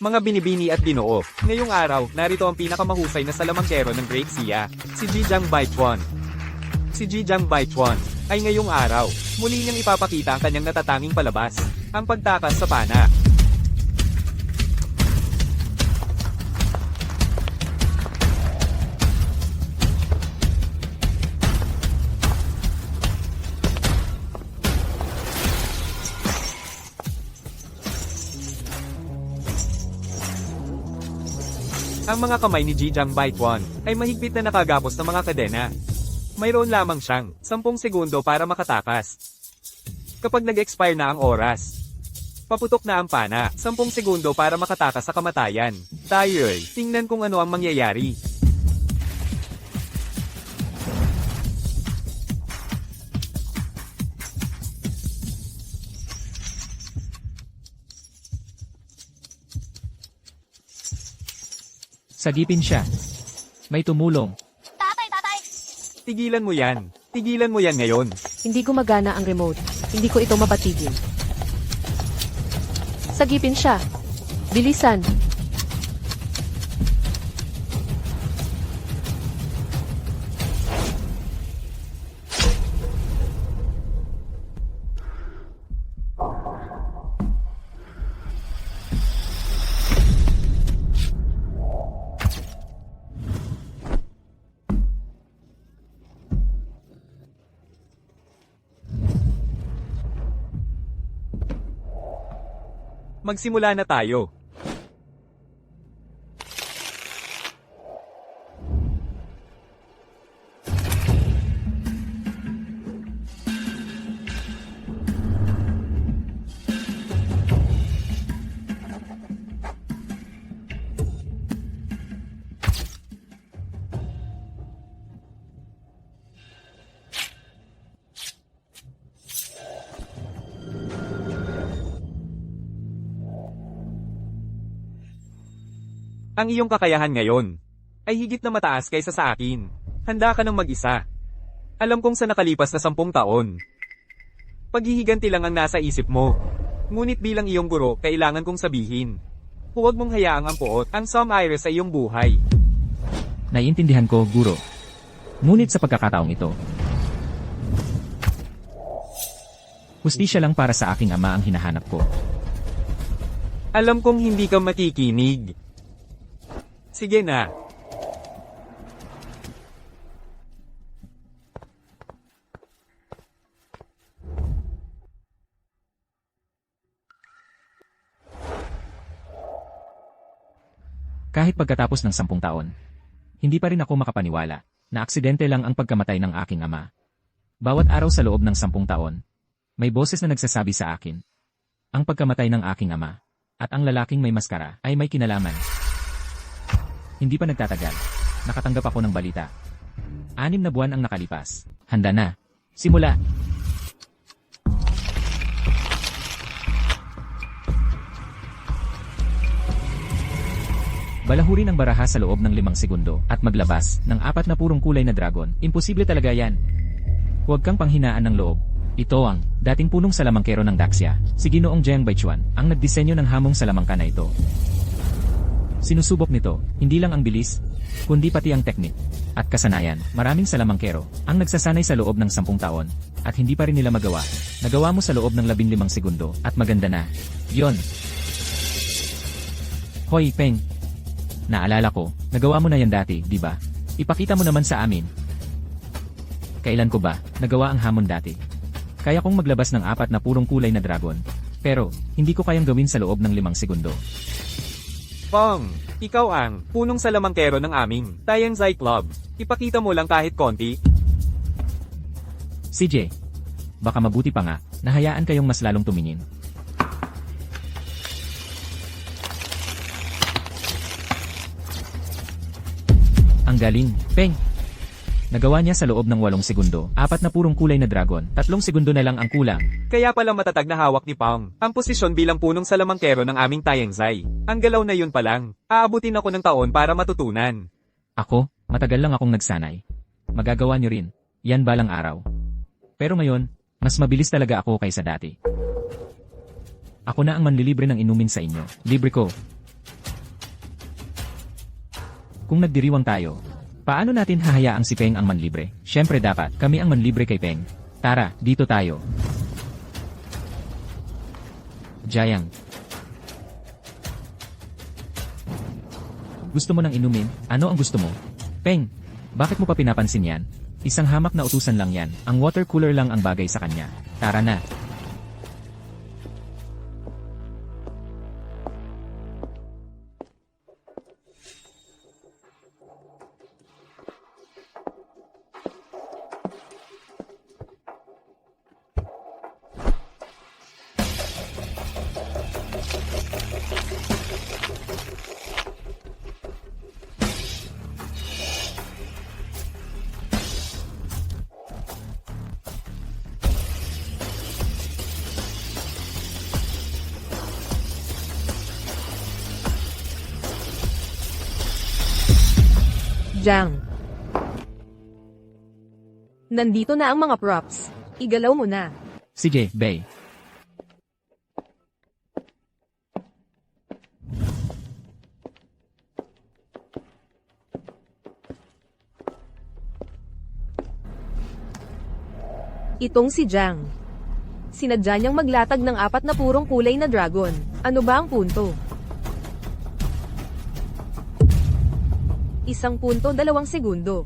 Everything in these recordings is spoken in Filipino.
Mga binibini at ginoo, ngayong araw, narito ang pinakamahusay na salamangkero ng Great Xia, si Zhejiang Baichuan. Si Zhejiang Baichuan ay ngayong araw, muli niyang ipapakita ang kanyang natatanging palabas, ang pagtakas sa pana. Ang mga kamay ni Zhejiang Baichuan ay mahigpit na nakagapos ng mga kadena. Mayroon lamang siyang 10 segundo para makatakas. Kapag nag-expire na ang oras, paputok na ang pana, 10 segundo para makatakas sa kamatayan. Tayo'y tingnan kung ano ang mangyayari. Sagipin siya. May tumulong. Tatay! Tigilan mo yan. Tigilan mo yan ngayon. Hindi gumagana ang remote. Hindi ko ito mapatigil. Sagipin siya. Bilisan. Magsimula na tayo. Ang iyong kakayahan ngayon ay higit na mataas kaysa sa akin. Handa ka ng mag-isa. Alam kong sa nakalipas na 10 taon, paghihiganti lang ang nasa isip mo. Ngunit bilang iyong guro, kailangan kong sabihin, huwag mong hayaang ang puot, ang Som Iris sa iyong buhay. Naiintindihan ko, guro. Ngunit sa pagkakataong ito, hustisya lang para sa aking ama ang hinahanap ko. Alam kong hindi ka makikinig. Sige na. Kahit pagkatapos ng 10 taon, hindi pa rin ako makapaniwala na aksidente lang ang pagkamatay ng aking ama. Bawat araw sa loob ng 10 taon, may boses na nagsasabi sa akin, ang pagkamatay ng aking ama at ang lalaking may maskara ay may kinalaman. Hindi pa nagtatagal. Nakatanggap ako ng balita. 6 na buwan ang nakalipas. Handa na. Simula. Balahurin ang baraha sa loob ng 5 segundo at maglabas ng 4 na purong kulay na dragon. Imposible talaga yan. Huwag kang panghinaan ng loob. Ito ang dating punong salamangkero ng Daxia, si Ginoong Zhejiang Baichuan, ang nagdisenyo ng hamong salamangka na ito. Sinusubok nito, hindi lang ang bilis, kundi pati ang teknik at kasanayan. Maraming salamangkero ang nagsasanay sa loob ng 10 taon at hindi pa rin nila magawa. Nagawa mo sa loob ng 15 segundo at maganda na. Yon. Hoy, Peng. Naalala ko, nagawa mo na yan dati, di ba? Ipakita mo naman sa amin. Kailan ko ba nagawa ang hamon dati? Kaya kong maglabas ng 4 na purong kulay na dragon, pero hindi ko kayang gawin sa loob ng 5 segundo. Pong, ikaw ang punong salamangkero ng aming Tianzai Club. Ipakita mo lang kahit konti. CJ, baka mabuti pa nga, nahayaan kayong mas lalong tumingin. Ang galing, Peng! Nagawa niya sa loob ng 8 segundo, 4 na purong kulay na dragon, 3 segundo na lang ang kulang. Kaya pala matatag na hawak ni Pong ang posisyon bilang punong salamangkero ng aming Tianzai. Ang galaw na yun pa lang, aabutin ako ng taon para matutunan. Ako, matagal lang akong nagsanay. Magagawa niyo rin, yan balang araw. Pero ngayon, mas mabilis talaga ako kaysa dati. Ako na ang manlilibre ng inumin sa inyo, libre ko. Kung nagdiriwang tayo, paano natin hahayaang si Peng ang manlibre? Siyempre dapat, kami ang manlibre kay Peng. Tara, dito tayo. Jayang. Gusto mo nang inumin? Ano ang gusto mo? Peng, bakit mo pa pinapansin yan? Isang hamak na utusan lang yan. Ang water cooler lang ang bagay sa kanya. Tara na. Jang. Nandito na ang mga props. Igalaw mo na. Sige, Bay. Itong si Jang. Sinadya niyang maglatag ng 4 na purong kulay na dragon. Ano ba ang punto? 1.2 segundo.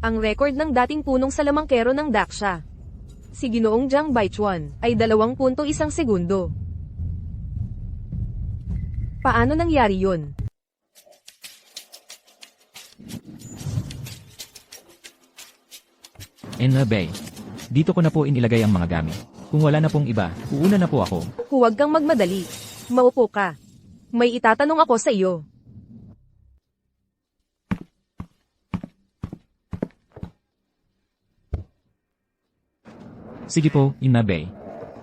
Ang record ng dating punong salamangkero ng Daksha, si Ginoong Jiang Baichuan, ay 2.1 segundo. Paano nangyari yun? Bay. Dito ko na po inilagay ang mga gamit. Kung wala na pong iba, uuna na po ako. Huwag kang magmadali. Maupo ka. May itatanong ako sa iyo. Sige po, Bay.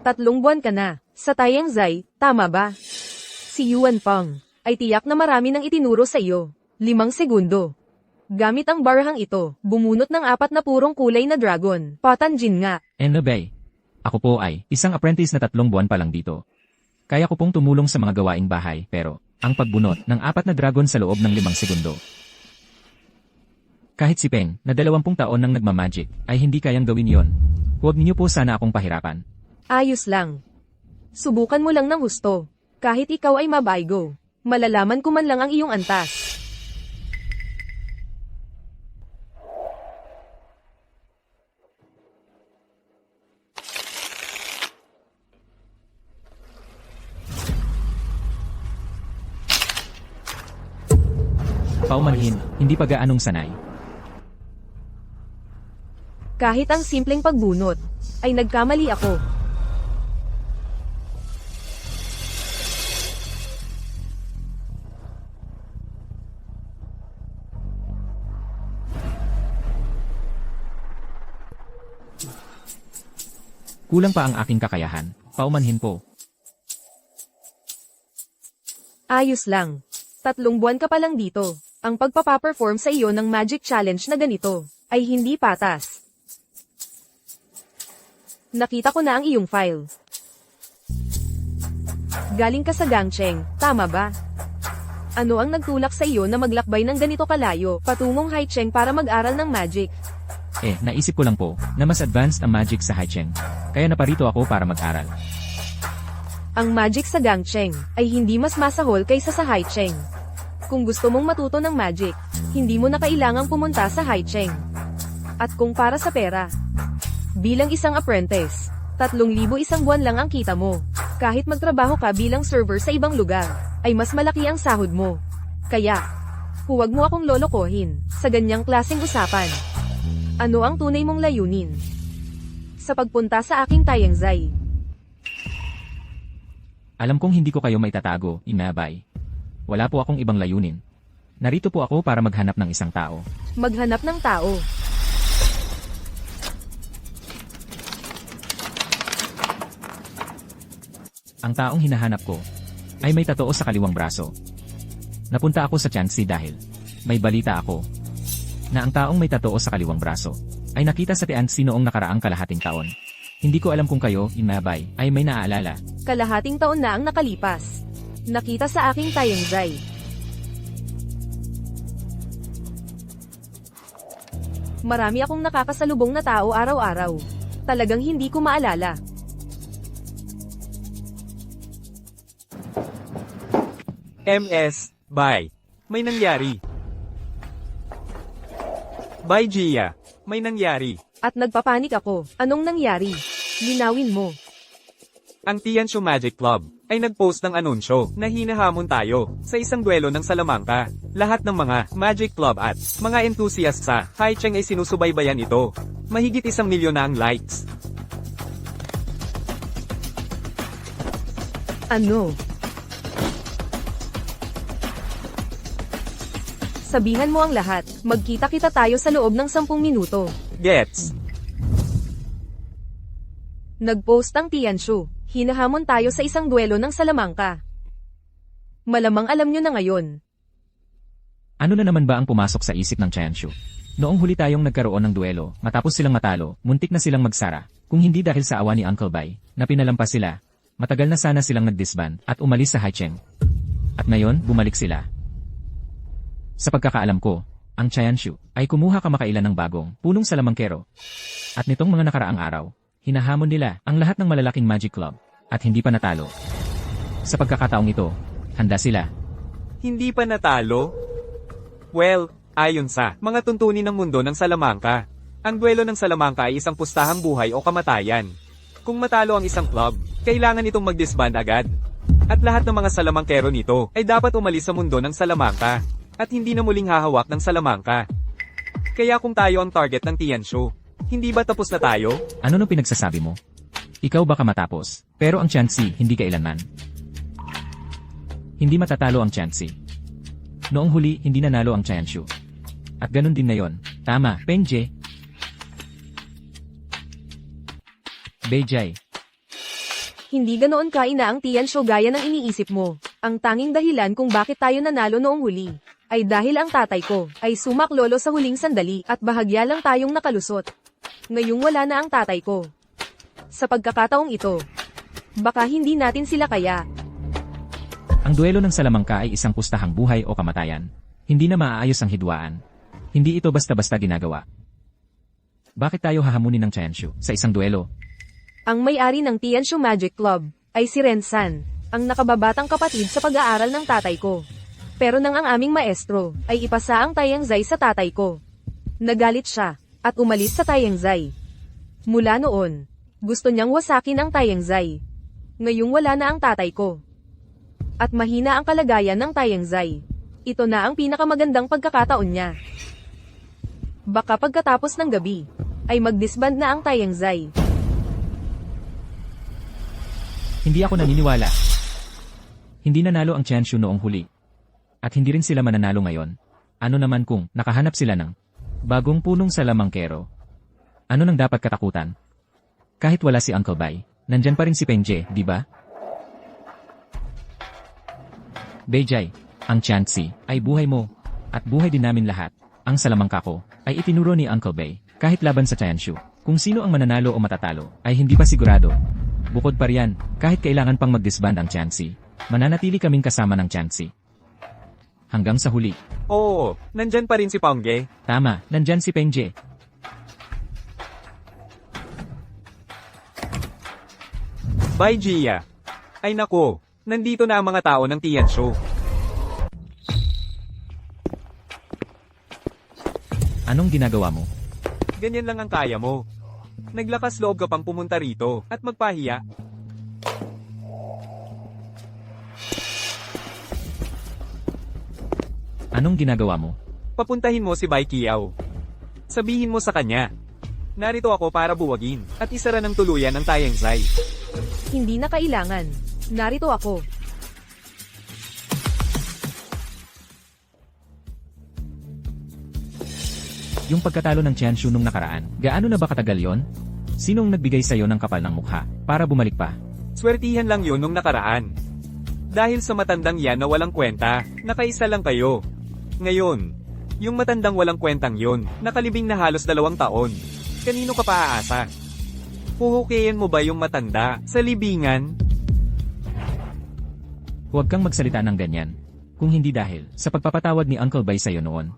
3 buwan ka na, sa Tianzai, tama ba? Si Yuan Peng, ay tiyak na marami nang itinuro sa iyo. 5 segundo. Gamit ang barahang ito, bumunot ng 4 na purong kulay na dragon, Patanjin nga. Bay. Ako po ay isang apprentice na 3 buwan pa lang dito. Kaya ko pong tumulong sa mga gawaing bahay, pero ang pagbunot ng 4 na dragon sa loob ng 5 segundo. Kahit si Peng, na 20 taon nang nagmamagic, ay hindi kayang gawin yon. Huwag niyo po sana akong pahirapan. Ayos lang. Subukan mo lang ng husto. Kahit ikaw ay mabaygo, malalaman ko man lang ang iyong antas. Paumanhin, hindi pa gaanong sanay. Kahit ang simpleng pagbunot, ay nagkamali ako. Kulang pa ang aking kakayahan. Paumanhin po. Ayos lang. 3 buwan ka pa lang dito. Ang pagpapaperform sa iyo ng Magic Challenge na ganito, ay hindi patas. Nakita ko na ang iyong file. Galing ka sa Gangcheng, tama ba? Ano ang nagtulak sa iyo na maglakbay ng ganito kalayo, patungong Haicheng para mag-aral ng magic? Naisip ko lang po, na mas advanced ang magic sa Haicheng. Kaya naparito ako para mag-aral. Ang magic sa Gangcheng, ay hindi mas masahol kaysa sa Haicheng. Kung gusto mong matuto ng magic, hindi mo na kailangang pumunta sa Haicheng. At kung para sa pera, bilang isang apprentice, 3,000 isang buwan lang ang kita mo. Kahit magtrabaho ka bilang server sa ibang lugar, ay mas malaki ang sahod mo. Kaya, huwag mo akong lolokohin sa ganyang klaseng usapan. Ano ang tunay mong layunin sa pagpunta sa aking Tianzai? Alam kong hindi ko kayo maitatago, Bay. Wala po akong ibang layunin. Narito po ako para maghanap ng isang tao. Maghanap ng tao? Ang taong hinahanap ko ay may tatoo sa kaliwang braso. Napunta ako sa Tianzi dahil may balita ako na ang taong may tatoo sa kaliwang braso ay nakita sa Tianzi noong nakaraang kalahating taon. Hindi ko alam kung kayo, Bay, ay may naaalala. Kalahating taon na ang nakalipas. Nakita sa aking Tianzai. Marami akong nakakasalubong na tao araw-araw. Talagang hindi ko maalala. MS, bye. May nangyari. Bye Gia, may nangyari. At nagpapanik ako. Anong nangyari? Linawin mo. Ang Tianshu Magic Club ay nag-post ng anunsyo na hinahamon tayo sa isang duelo ng Salamanca. Lahat ng mga Magic Club at mga enthusiasts sa Haicheng ay sinusubaybayan ito. Mahigit 1 milyon na ang likes. Ano? Sabihan mo ang lahat. Magkita-kita tayo sa loob ng 10 minuto. Gets? Nag-post ang Tianshu. Hinahamon tayo sa isang duelo ng Salamanca. Malamang alam nyo na ngayon. Ano na naman ba ang pumasok sa isip ng Tianshu? Noong huli tayong nagkaroon ng duelo, matapos silang matalo, muntik na silang magsara. Kung hindi dahil sa awa ni Uncle Bai, na pinalampas sila, matagal na sana silang nag-disband at umalis sa Haicheng. At ngayon, bumalik sila. Sa pagkakaalam ko, ang Tianshu ay kumuha kamakailan ng bagong punong salamangkero. At nitong mga nakaraang araw, hinahamon nila ang lahat ng malalaking Magic Club at hindi pa natalo. Sa pagkakataong ito, handa sila. Hindi pa natalo? Well, ayon sa mga tuntunin ng mundo ng Salamanca, ang duelo ng Salamanca ay isang pustahang buhay o kamatayan. Kung matalo ang isang club, kailangan itong mag-disband agad. At lahat ng mga salamangkero nito ay dapat umalis sa mundo ng Salamanca at hindi na muling hahawak ng Salamanca. Kaya kung tayo ang target ng Tianshu, hindi ba tapos na tayo? Ano nung pinagsasabi mo? Ikaw baka matapos, pero ang Chansey hindi kailanman. Hindi matatalo ang Chansey. Noong huli, hindi nanalo ang Tianshu. At ganun din ngayon. Tama, Penje. Beijay. Hindi ganoon kaina ang Tianshu gaya ng iniisip mo. Ang tanging dahilan kung bakit tayo nanalo noong huli, ay dahil ang tatay ko ay sumaklolo sa huling sandali at bahagya lang tayong nakalusot. Ngayong wala na ang tatay ko. Sa pagkakataong ito, baka hindi natin sila kaya. Ang duelo ng Salamanca ay isang pustahang buhay o kamatayan. Hindi na maaayos ang hidwaan. Hindi ito basta-basta ginagawa. Bakit tayo hahamunin ng Tianshu sa isang duelo? Ang may-ari ng Tianshu Magic Club ay si Rensan, ang nakababatang kapatid sa pag-aaral ng tatay ko. Pero nang ang aming maestro ay ipasa ang Taiyangzai sa tatay ko, nagalit siya at umalis sa Taiyangzai. Mula noon, gusto niyang wasakin ang Taiyangzai. Ngayong wala na ang tatay ko. At mahina ang kalagayan ng Taiyangzai. Ito na ang pinakamagandang pagkakataon niya. Baka pagkatapos ng gabi, ay mag-disband na ang Taiyangzai. Hindi ako naniniwala. Hindi nanalo ang Tianshu noong huli. At hindi rin sila mananalo ngayon. Ano naman kung nakahanap sila ng bagong punong salamangkero? Ano nang dapat katakutan? Kahit wala si Uncle Bai, nandyan pa rin si Penje, di ba? Beijay, ang Chansey ay buhay mo, at buhay din namin lahat. Ang Salamanca ko ay itinuro ni Uncle Bai, kahit laban sa Tianshu. Kung sino ang mananalo o matatalo, ay hindi pa sigurado. Bukod pa riyan, kahit kailangan pang mag-disband ang Chansey, mananatili kaming kasama ng Chansey. Hanggang sa huli. Oo, nandyan pa rin si Pongge. Tama, nandyan si Penje. Bye Gia. Ay nako, nandito na ang mga tao ng Tianshu. Anong ginagawa mo? Ganyan lang ang kaya mo. Naglakas loob ka pang pumunta rito at magpahiya. Anong ginagawa mo? Papuntahin mo si Bai Kiao. Sabihin mo sa kanya, narito ako para buwagin at isara ng tuluyan ang Taiyangzai. Hindi na kailangan. Narito ako. Yung pagkatalo ng Tianshu nung nakaraan, gaano na ba katagal yon? Sinong nagbigay sa'yo ng kapal ng mukha para bumalik pa? Swertihan lang yun nung nakaraan. Dahil sa matandang yan na walang kwenta, nakaisa lang kayo. Ngayon, yung matandang walang kwentang yun, nakalibing na halos 2 taon. Kanino ka pa aasa? Huhukayin mo ba yung matanda sa libingan? Huwag kang magsalita ng ganyan. Kung hindi dahil sa pagpapatawad ni Uncle Bai sa'yo noon.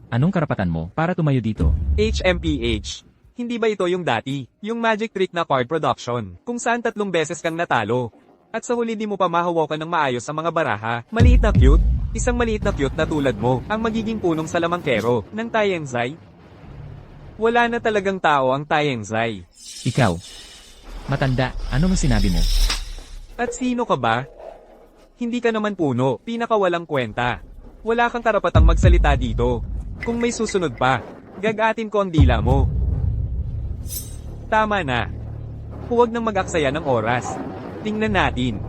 Anong karapatan mo para tumayo dito? HMPH. Hindi ba ito yung dati? Yung magic trick na card production, kung saan 3 beses kang natalo. At sa huli di mo pa mahawakan ng maayos ang mga baraha. Maliit na cute? Isang maliit na cute na tulad mo, ang magiging punong salamangkero ng Taiyangzai? Wala na talagang tao ang Taiyangzai. Ikaw. Matanda, ano ang sinabi mo? At sino ka ba? Hindi ka naman puno, pinakawalang kwenta. Wala kang karapatang magsalita dito. Kung may susunod pa, gagatin ko ang dila mo. Tama na. Huwag nang mag-aksaya ng oras. Tingnan natin.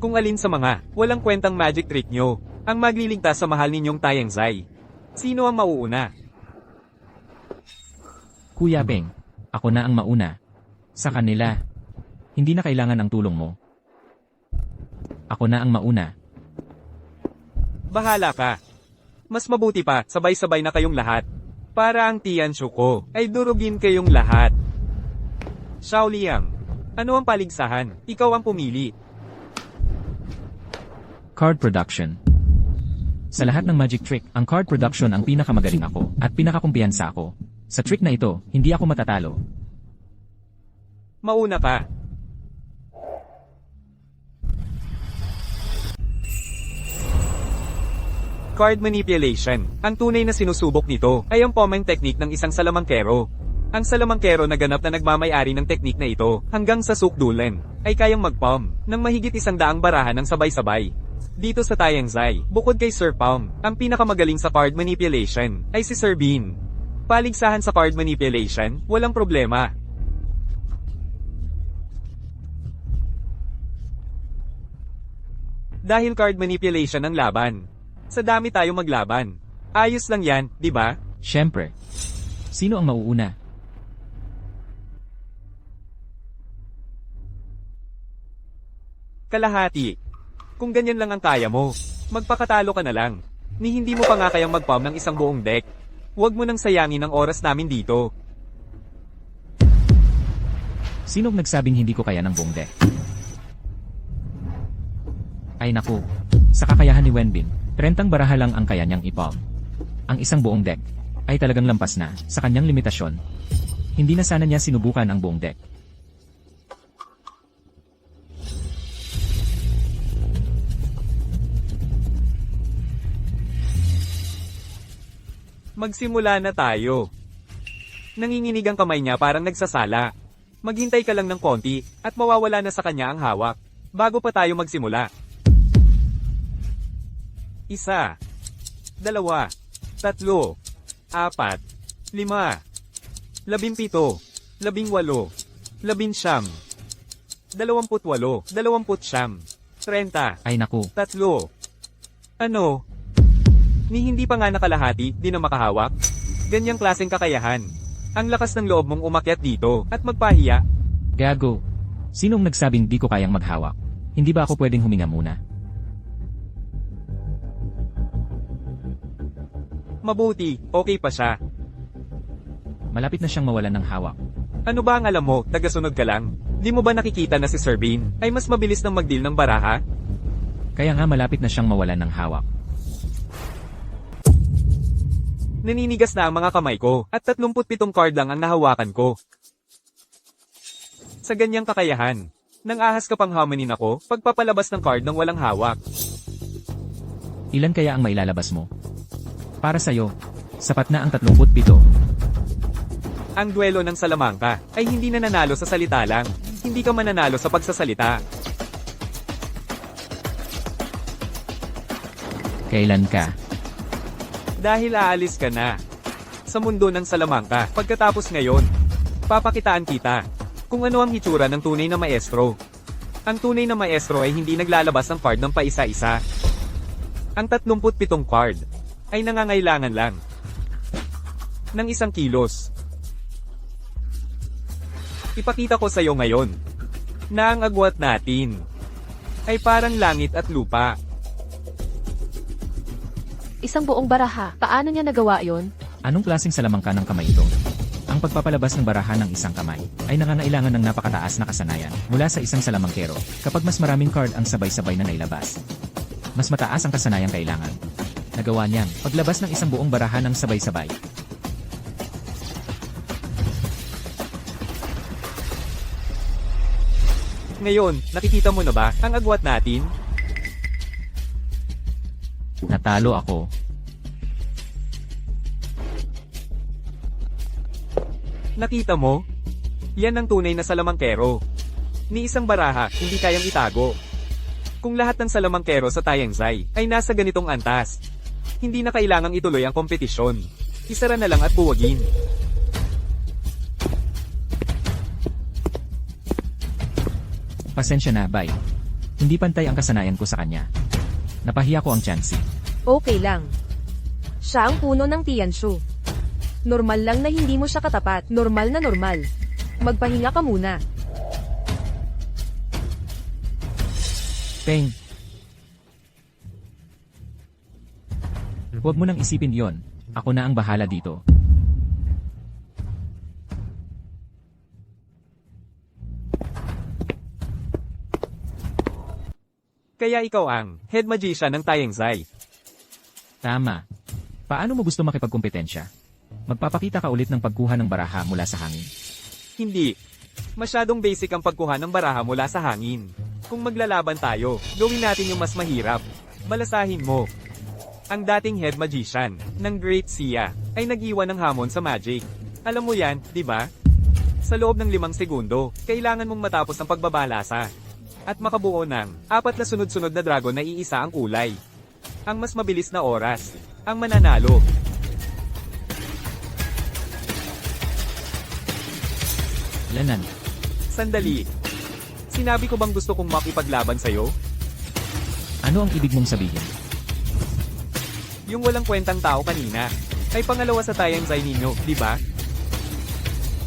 Kung alin sa mga walang kwentang magic trick nyo, ang magliligtas sa mahal ninyong Taiyangzai. Sino ang mauuna? Kuya Beng, ako na ang mauna. Sa kanila, hindi na kailangan ang tulong mo. Ako na ang mauna. Bahala ka. Mas mabuti pa, sabay-sabay na kayong lahat. Para ang Tianshu ko ay durugin kayong lahat. Xiao Liang, ano ang paligsahan? Ikaw ang pumili. Card production. Sa lahat ng magic trick, ang card production ang pinakamagaling ako at pinakakumpiyansa ako. Sa trick na ito, hindi ako matatalo. Mauna ka. Card manipulation. Ang tunay na sinusubok nito ay ang pomeng technique ng isang salamangkero. Ang salamangkero na ganap na nagmamay-ari ng teknik na ito hanggang sa sukdulen ay kayang mag-palm ng mahigit 100 barahan ng sabay-sabay. Dito sa Taiyangzai, bukod kay Sir Palm, ang pinakamagaling sa card manipulation ay si Sir Bean. Paligsahan sa card manipulation, walang problema. Dahil card manipulation ang laban. Sa dami tayo maglaban. Ayos lang yan, di ba? Siyempre. Sino ang mauuna? Kalahati. Kung ganyan lang ang kaya mo, magpakatalo ka na lang. Ni hindi mo pa nga kayang mag-palm ng isang buong deck. Huwag mo nang sayangin ang oras namin dito. Sinong nagsabing hindi ko kaya ng buong deck? Ay naku. Sa kakayahan ni Wenbin, 30 baraha lang ang kaya niyang ipalm. Ang isang buong deck ay talagang lampas na sa kanyang limitasyon. Hindi na sana niya sinubukan ang buong deck. Magsimula na tayo. Nanginginig ang kamay niya parang nagsasala. Maghintay ka lang ng konti at mawawala na sa kanya ang hawak bago pa tayo magsimula. 1, 2, 3, 4, 5, 17, 18, 19, 28, 29, 30. Ay naku. 3. Ano? Ni hindi pa nga nakalahati, di na makahawak? Ganyang klaseng kakayahan. Ang lakas ng loob mong umakyat dito, at magpahiya. Gago. Sinong nagsabing di ko kayang maghawak? Hindi ba ako pwedeng huminga muna? Mabuti, okay pa siya. Malapit na siyang mawalan ng hawak. Ano ba ang alam mo, tagasunod ka lang? Di mo ba nakikita na si Sir Bean ay mas mabilis ng mag-deal ng baraha? Kaya nga malapit na siyang mawalan ng hawak. Naninigas na ang mga kamay ko, at 37 card lang ang nahawakan ko. Sa ganyang kakayahan, nang ahas ka pang hamanin ako, pagpapalabas ng card ng walang hawak. Ilan kaya ang mailalabas mo? Para sa'yo, sapat na ang 37. Ang duelo ng Salamangka ay hindi na nanalo sa salita lang, hindi ka mananalo sa pagsasalita. Kailan ka? Dahil aalis ka na sa mundo ng Salamangka pagkatapos ngayon. Papakitaan kita kung ano ang hitsura ng tunay na maestro. Ang tunay na maestro ay hindi naglalabas ng card ng paisa-isa. Ang 37 card ay nangangailangan lang ng 1 kilos. Ipakita ko sa iyo ngayon na ang agwat natin ay parang langit at lupa. Isang buong baraha. Paano niya nagawa yon? Anong klaseng salamangka ng kamay ito? Ang pagpapalabas ng baraha ng isang kamay ay nangangailangan ng napakataas na kasanayan mula sa isang salamangkero kapag mas maraming card ang sabay-sabay na nailabas. Mas mataas ang kasanayang kailangan. Nagawa niyang paglabas ng isang buong baraha ng sabay-sabay. Ngayon, nakikita mo na ba ang agwat natin? Natalo ako. Nakita mo? Yan ang tunay na salamangkero. Ni isang baraha, hindi kayang itago. Kung lahat ng salamangkero sa Tianzai ay nasa ganitong antas, hindi na kailangang ituloy ang kompetisyon. Isara na lang at buwagin. Pasensya na, Bai. Hindi pantay ang kasanayan ko sa kanya. Napahiya ko ang Chansey. Okay lang. Siya ang puno ng Tianshu. Normal lang na hindi mo siya katapat. Normal na normal. Magpahinga ka muna. Peng. Huwag mo nang isipin yon. Ako na ang bahala dito. Kaya ikaw ang head magician ng Tianzai. Tama. Paano mo gusto makipagkompetensya? Magpapakita ka ulit ng pagkuha ng baraha mula sa hangin. Hindi. Masyadong basic ang pagkuha ng baraha mula sa hangin. Kung maglalaban tayo, gawin natin yung mas mahirap. Balasahin mo. Ang dating head magician ng Great Xia ay nag-iwan ng hamon sa magic. Alam mo yan, di ba? Sa loob ng 5 segundo, kailangan mong matapos ang pagbabalasa. At makabuo ng 4 na sunod-sunod na dragon na iisa ang kulay. Ang mas mabilis na oras, ang mananalo. Lanan. Sandali. Sinabi ko bang gusto kong makipaglaban sa'yo? Ano ang ibig mong sabihin? Yung walang kwentang tao kanina, ay pangalawa sa Tianzai ninyo, di ba?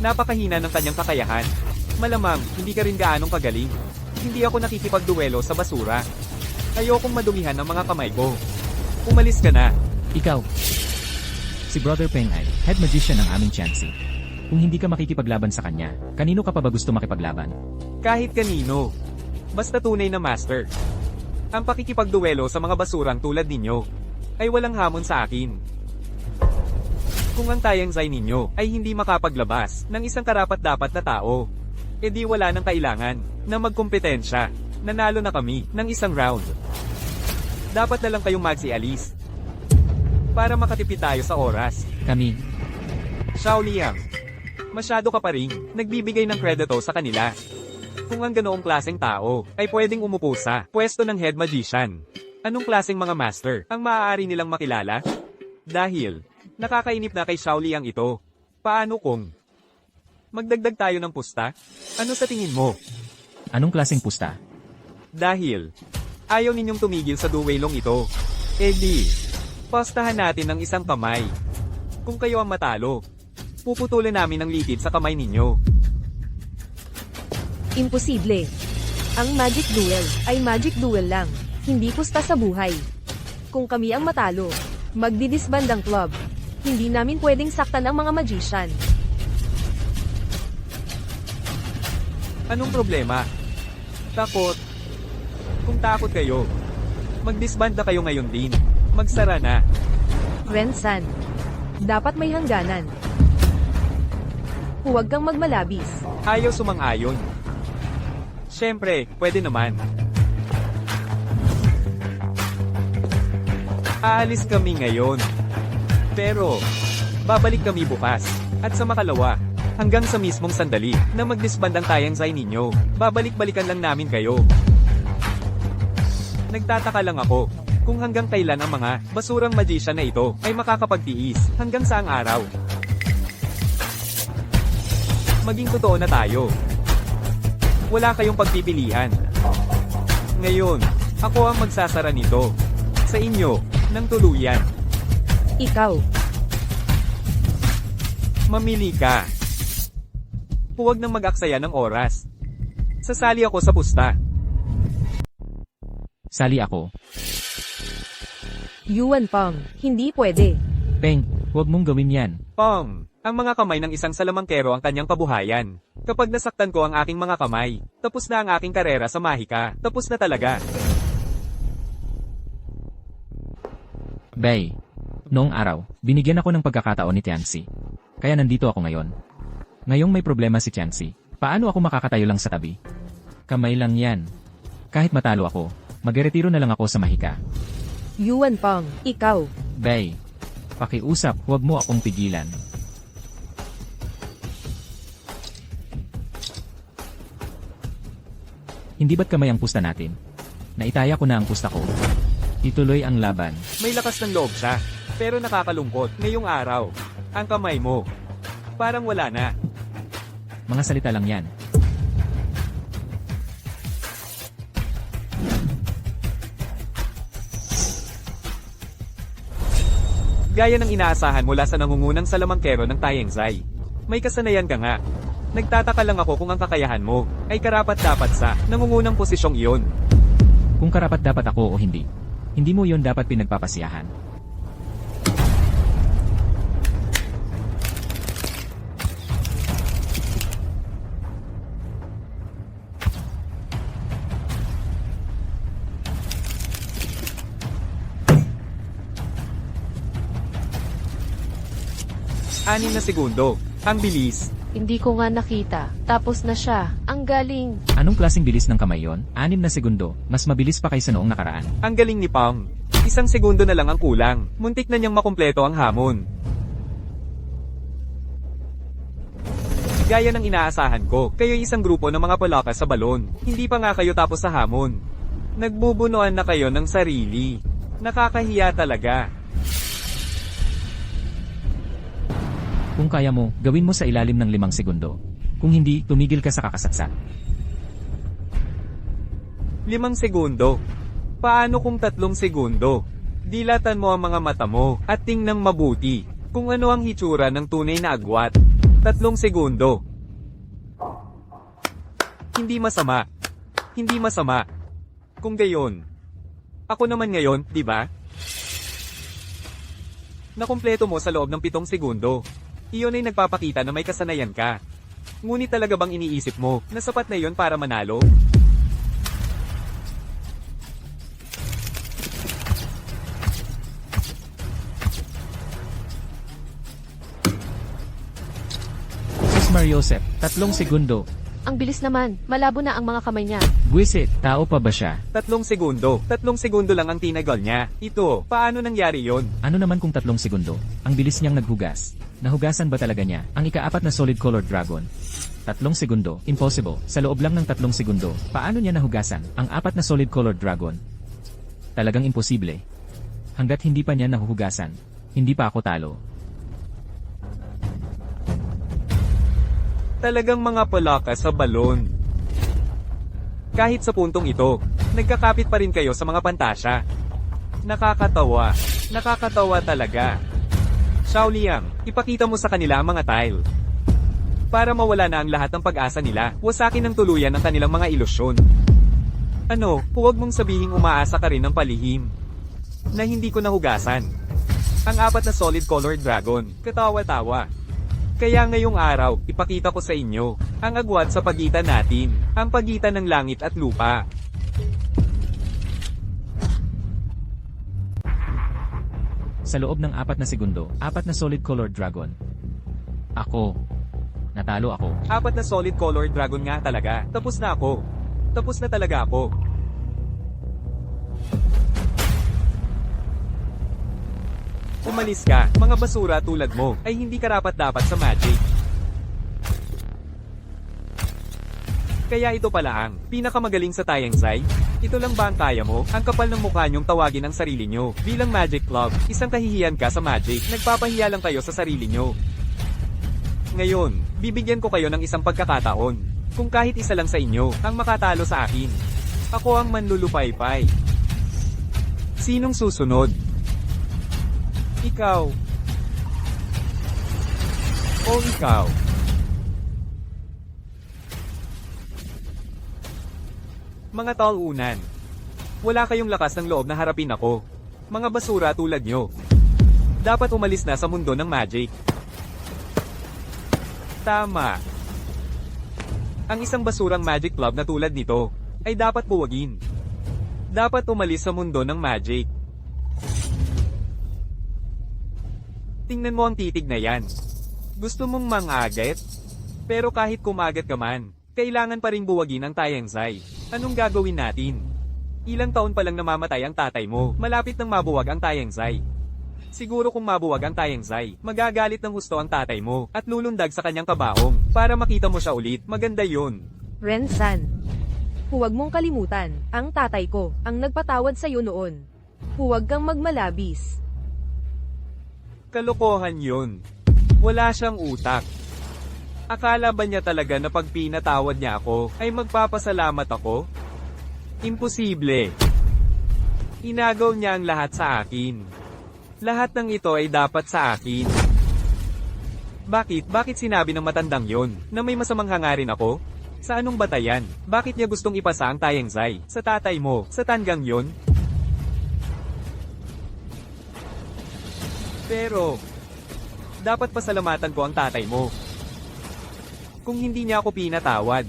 Napakahina ng kanyang kakayahan. Malamang, hindi ka rin gaanong kagaling. Hindi ako nakikipagduelo sa basura. Ayokong madumihan ng mga kamay ko. Umalis ka na. Ikaw. Si Brother Peng ay head magician ng aming Chansey. Kung hindi ka makikipaglaban sa kanya, kanino ka pa ba gusto makipaglaban? Kahit kanino. Basta tunay na master. Ang pakikipagduelo sa mga basurang tulad ninyo, ay walang hamon sa akin. Kung ang Tianzai ninyo ay hindi makapaglabas ng isang karapat-dapat na tao, edi wala nang kailangan na magkompetensya. Nanalo na kami ng isang round. Dapat na lang kayong magsialis para makatipid tayo sa oras. Kami. Xiao Liang, masyado ka pa ring nagbibigay ng kredito sa kanila. Kung ang ganoong klaseng tao ay pwedeng umupo sa pwesto ng head magician, anong klaseng mga master ang maaari nilang makilala? Dahil nakakainip na kay Xiao Liang ito. Paano kung magdagdag tayo ng pusta? Ano sa tingin mo? Anong klaseng pusta? Dahil ayaw ninyong tumigil sa duwelong ito. Eh di, pastahan natin ng isang kamay. Kung kayo ang matalo, puputulin namin ang litid sa kamay ninyo. Imposible. Ang magic duel ay magic duel lang, hindi pusta sa buhay. Kung kami ang matalo, magdidisband ang club. Hindi namin pwedeng saktan ang mga magician. Anong problema? Takot? Kung takot kayo, magdisband na kayo ngayon din. Magsara na. Ren-san, dapat may hangganan. Huwag kang magmalabis. Ayaw sumang-ayon. Siyempre, pwede naman. Aalis kami ngayon. Pero, babalik kami bukas. At sa makalawa, hanggang sa mismong sandali na magdisband ang Tianzai ninyo, babalik-balikan lang namin kayo. Nagtataka lang ako kung hanggang kailan ang mga basurang magician na ito ay makakapagtiis hanggang saang araw. Maging totoo na tayo. Wala kayong pagpipilian. Ngayon, ako ang magsasara nito. Sa inyo, ng tuluyan. Ikaw. Mamili ka. Huwag nang mag-aksaya ng oras. Sasali ako sa pusta. Sali ako. Yuan Pang, hindi pwede. Peng, huwag mong gawin yan. Pong, ang mga kamay ng isang salamangkero ang kanyang kabuhayan. Kapag nasaktan ko ang aking mga kamay, tapos na ang aking karera sa mahika. Tapos na talaga. Bay. Noong araw, binigyan ako ng pagkakataon ni Tianxi. Kaya nandito ako ngayon. Ngayong may problema si Tianxi, paano ako makakatayo lang sa tabi? Kamay lang yan. Kahit matalo ako, magretiro na lang ako sa mahika. Yuan Pang, ikaw. Bay. Pakiusap, huwag mo akong pigilan. Hindi ba't kamay ang pusta natin? Naitaya ko na ang pusta ko. Ituloy ang laban. May lakas ng loob siya. Pero nakakalungkot ngayong araw. Ang kamay mo. Parang wala na. Mga salita lang yan. Gaya ng inaasahan mula sa nangungunang salamangkero ng Tianzai. May kasanayan ka nga. Nagtataka lang ako kung ang kakayahan mo ay karapat-dapat sa nangungunang posisyong iyon. Kung karapat dapat ako o hindi. Hindi mo yon dapat pinagpapasiyahan. Anim na segundo. Ang bilis. Hindi ko nga nakita. Tapos na siya. Ang galing. Anong klaseng bilis ng kamay yon? 6 na segundo. Mas mabilis pa kaysa noong nakaraan. Ang galing ni Pang. 1 segundo na lang ang kulang. Muntik na niyang makumpleto ang hamon. Gaya ng inaasahan ko, kayo'y isang grupo ng mga palaka sa balon. Hindi pa nga kayo tapos sa hamon. Nagbubunuan na kayo ng sarili. Nakakahiya talaga. Kung kaya mo, gawin mo sa ilalim ng 5 segundo. Kung hindi, tumigil ka sa kakasaksak. 5 segundo. Paano kung 3 segundo? Dilatan mo ang mga mata mo at tingnang mabuti kung ano ang hitsura ng tunay na agwat. 3 segundo. Hindi masama. Hindi masama. Kung gayon. Ako naman ngayon, di ba? Nakumpleto mo sa loob ng 7 segundo. Iyon ay nagpapakita na may kasanayan ka. Ngunit talaga bang iniisip mo na sapat na iyon para manalo? Sus Mariosep, 3 segundo. Ang bilis naman. Malabo na ang mga kamay niya. Buwisit, tao pa ba siya? 3 segundo. 3 segundo lang ang tinagal niya. Ito, paano nangyari yon? Ano naman kung 3 segundo? Ang bilis niyang naghugas. Nahugasan ba talaga niya ang ika-4 na solid color dragon? 3 segundo, impossible. Sa loob lang ng 3 segundo, paano niya nahugasan ang 4 na solid color dragon? Talagang imposible. Hanggat hindi pa niya nahuhugasan, hindi pa ako talo. Talagang mga palaka sa balon. Kahit sa puntong ito, nagkakapit pa rin kayo sa mga pantasya. Nakakatawa. Nakakatawa talaga. Xiao Liang, ipakita mo sa kanila ang mga tile. Para mawala na ang lahat ng pag-asa nila, wasakin ng tuluyan ang kanilang mga ilusyon. Ano, huwag mong sabihing umaasa ka rin ng palihim. Na hindi ko nahugasan. Ang 4 na solid colored dragon, katawa-tawa. Kaya ngayong araw, ipakita ko sa inyo, ang agwat sa pagitan natin, ang pagitan ng langit at lupa. Sa loob ng 4 na segundo, 4 na solid colored dragon. Ako. Natalo ako. 4 na solid colored dragon nga talaga. Tapos na ako. Tapos na talaga ako. Umalis ka, mga basura tulad mo, ay hindi karapat-dapat sa Magic. Kaya ito pala ang pinakamagaling sa Tianzai. Ito lang ba ang kaya mo? Ang kapal ng mukha niyong tawagin ang sarili niyo. Bilang Magic Club, isang kahihiyan ka sa Magic. Nagpapahiya lang kayo sa sarili niyo. Ngayon, bibigyan ko kayo ng isang pagkakataon. Kung kahit isa lang sa inyo ang makatalo sa akin. Ako ang manlulupaypay. Sinong susunod? Ikaw. O ikaw. Mga talunan. Wala kayong lakas ng loob na harapin ako. Mga basura tulad nyo. Dapat umalis na sa mundo ng Magic. Tama. Ang isang basurang Magic Club na tulad nito, ay dapat buwagin. Dapat umalis sa mundo ng Magic. Tingnan mo ang titig na yan. Gusto mong mangagat? Pero kahit kumagat ka man, kailangan pa ring buwagin ang Tianzai. Anong gagawin natin? Ilang taon pa lang namamatay ang tatay mo, malapit nang mabuwag ang Tianzai. Siguro kung mabuwag ang Tianzai, magagalit ng husto ang tatay mo, at lulundag sa kanyang kabaong, para makita mo siya ulit. Maganda yun. Ren-san. Huwag mong kalimutan, ang tatay ko, ang nagpatawad sa'yo noon. Huwag kang magmalabis. Kalokohan yun. Wala siyang utak. Akala ba niya talaga na pag pinatawad niya ako, ay magpapasalamat ako? Imposible. Inagaw niya ang lahat sa akin. Lahat ng ito ay dapat sa akin. Bakit sinabi ng matandang yon, na may masamang hangarin ako? Sa anong batayan? Bakit niya gustong ipasa ang Tianzai? Sa tatay mo, sa tanggang yon? Pero, dapat pasalamatan ko ang tatay mo. Kung hindi niya ako pinatawad,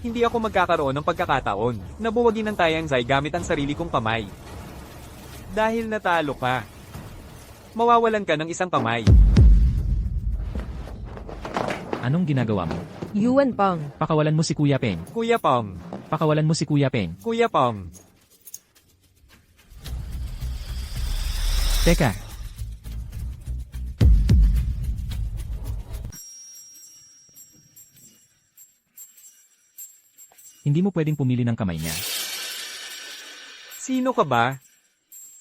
hindi ako magkakaroon ng pagkakataon na buwagin ang Tianzai gamit ang sarili kong kamay. Dahil natalo ka, mawawalan ka ng isang kamay. Anong ginagawa mo? Yuan Pang. Pakawalan mo si Kuya Peng. Kuya Pong, Pakawalan mo si Kuya Peng. Kuya Pong, Teka, hindi mo pwedeng pumili ng kamay niya. sino ka ba?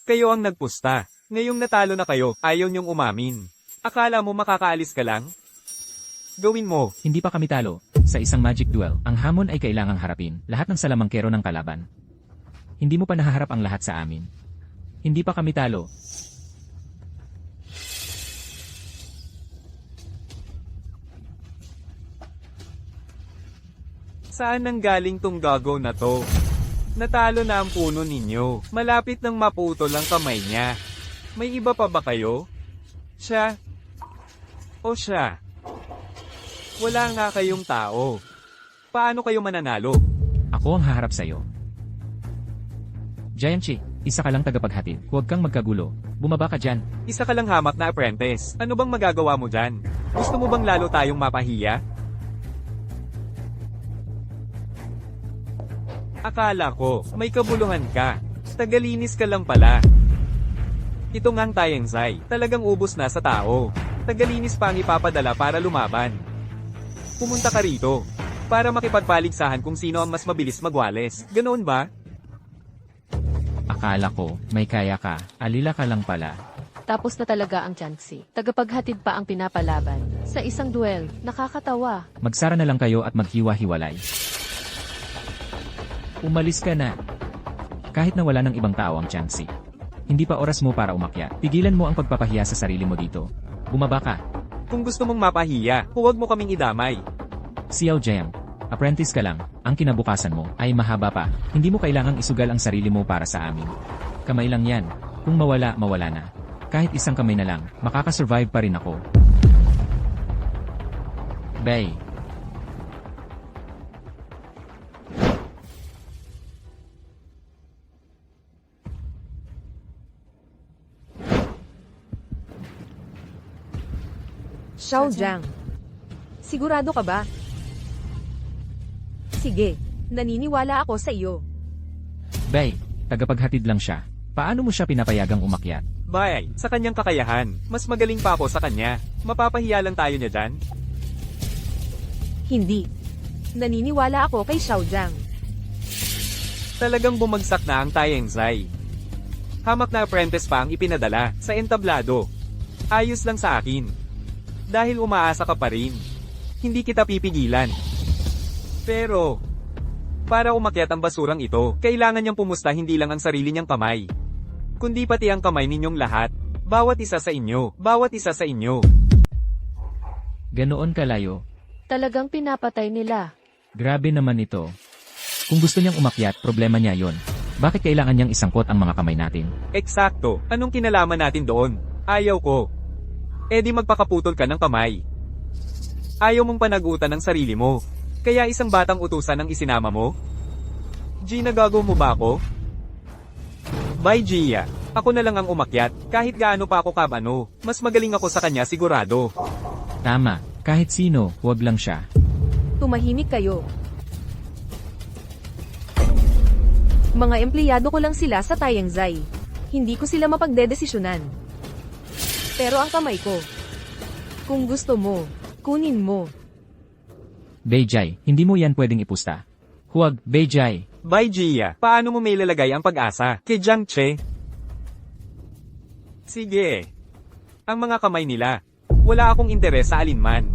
Kayo ang nagpusta. Ngayong natalo na kayo, ayaw niyong umamin. Akala mo makakaalis ka lang? Gawin mo. Hindi pa kami talo. Sa isang magic duel, ang hamon ay kailangang harapin lahat ng salamangkero ng kalaban. Hindi mo pa nahaharap ang lahat sa amin. Hindi pa kami talo. Saan nang galing tong gago na to? Natalo na ang puno ninyo. Malapit nang maputol ang kamay niya. May iba pa ba kayo? Siya? O siya? Wala nga kayong tao. Paano kayo mananalo? Ako ang haharap sa'yo. Giant Chi, isa ka lang tagapaghatid. Huwag kang magkagulo. Bumaba ka dyan. Isa ka lang hamak na apprentice. Ano bang magagawa mo dyan? Gusto mo bang lalo tayong mapahiya? Akala ko, may kabuluhan ka. Tagalinis ka lang pala. Ito ngang Tianzai, talagang ubos na sa tao. Tagalinis pa ang ipapadala para lumaban. Pumunta ka rito, para makipagpaligsahan kung sino ang mas mabilis magwales. Ganoon ba? Akala ko, may kaya ka. Alila ka lang pala. Tapos na talaga ang Chanxi. Tagapaghatid pa ang pinapalaban. Sa isang duel, nakakatawa. Magsara na lang kayo at maghiwa-hiwalay. Umalis ka na. Kahit na wala ng ibang tao ang Chanxi. Hindi pa oras mo para umakyat. Pigilan mo ang pagpapahiya sa sarili mo dito. Bumaba ka. Kung gusto mong mapahiya, huwag mo kaming idamay. Xiao Jiang, apprentice ka lang. Ang kinabukasan mo ay mahaba pa. Hindi mo kailangang isugal ang sarili mo para sa amin. Kamay lang yan. Kung mawala, mawala na. Kahit isang kamay na lang, makakasurvive pa rin ako. Bay. Xiao Jiang. Sigurado ka ba? Sige, naniniwala ako sa iyo. Bay, tagapaghatid lang siya. Paano mo siya pinapayagang umakyat? Bay, sa kanyang kakayahan, mas magaling pa ako sa kanya. Mapapahiya lang tayo niya dyan. Hindi. Naniniwala ako kay Xiao Jiang. Talagang bumagsak na ang Tianzai. Hamak na apprentice pa ang ipinadala sa entablado. Ayos lang sa akin. Dahil umaasa ka pa rin. Hindi kita pipigilan. Pero, para umakyat ang basurang ito, kailangan niyang pumusta hindi lang ang sarili niyang kamay, kundi pati ang kamay ninyong lahat. Bawat isa sa inyo. Bawat isa sa inyo. Ganoon kalayo. Talagang pinapatay nila. Grabe naman ito. Kung gusto niyang umakyat, problema niya yon. Bakit kailangan niyang isangkot ang mga kamay natin? Eksakto. Anong kinalaman natin doon? Ayaw ko. Eh di magpakaputol ka ng kamay. Ayaw mong panagutan ng sarili mo. Kaya isang batang utusan ang isinama mo? G, nagago mo ba ako? Bye, Gia. Ako na lang ang umakyat, kahit gaano pa ako kabano. Mas magaling ako sa kanya sigurado. Tama, kahit sino, huwag lang siya. Tumahimik kayo. Mga empleyado ko lang sila sa Tianzai. Hindi ko sila mapagdedesisyonan. Pero ang kamay ko. Kung gusto mo, kunin mo. Beijai, hindi mo yan pwedeng ipusta. Huwag, Beijai. Bai Jia, paano mo may lalagay ang pag-asa kay Jiang Che? Sige. Ang mga kamay nila. Wala akong interes sa alinman.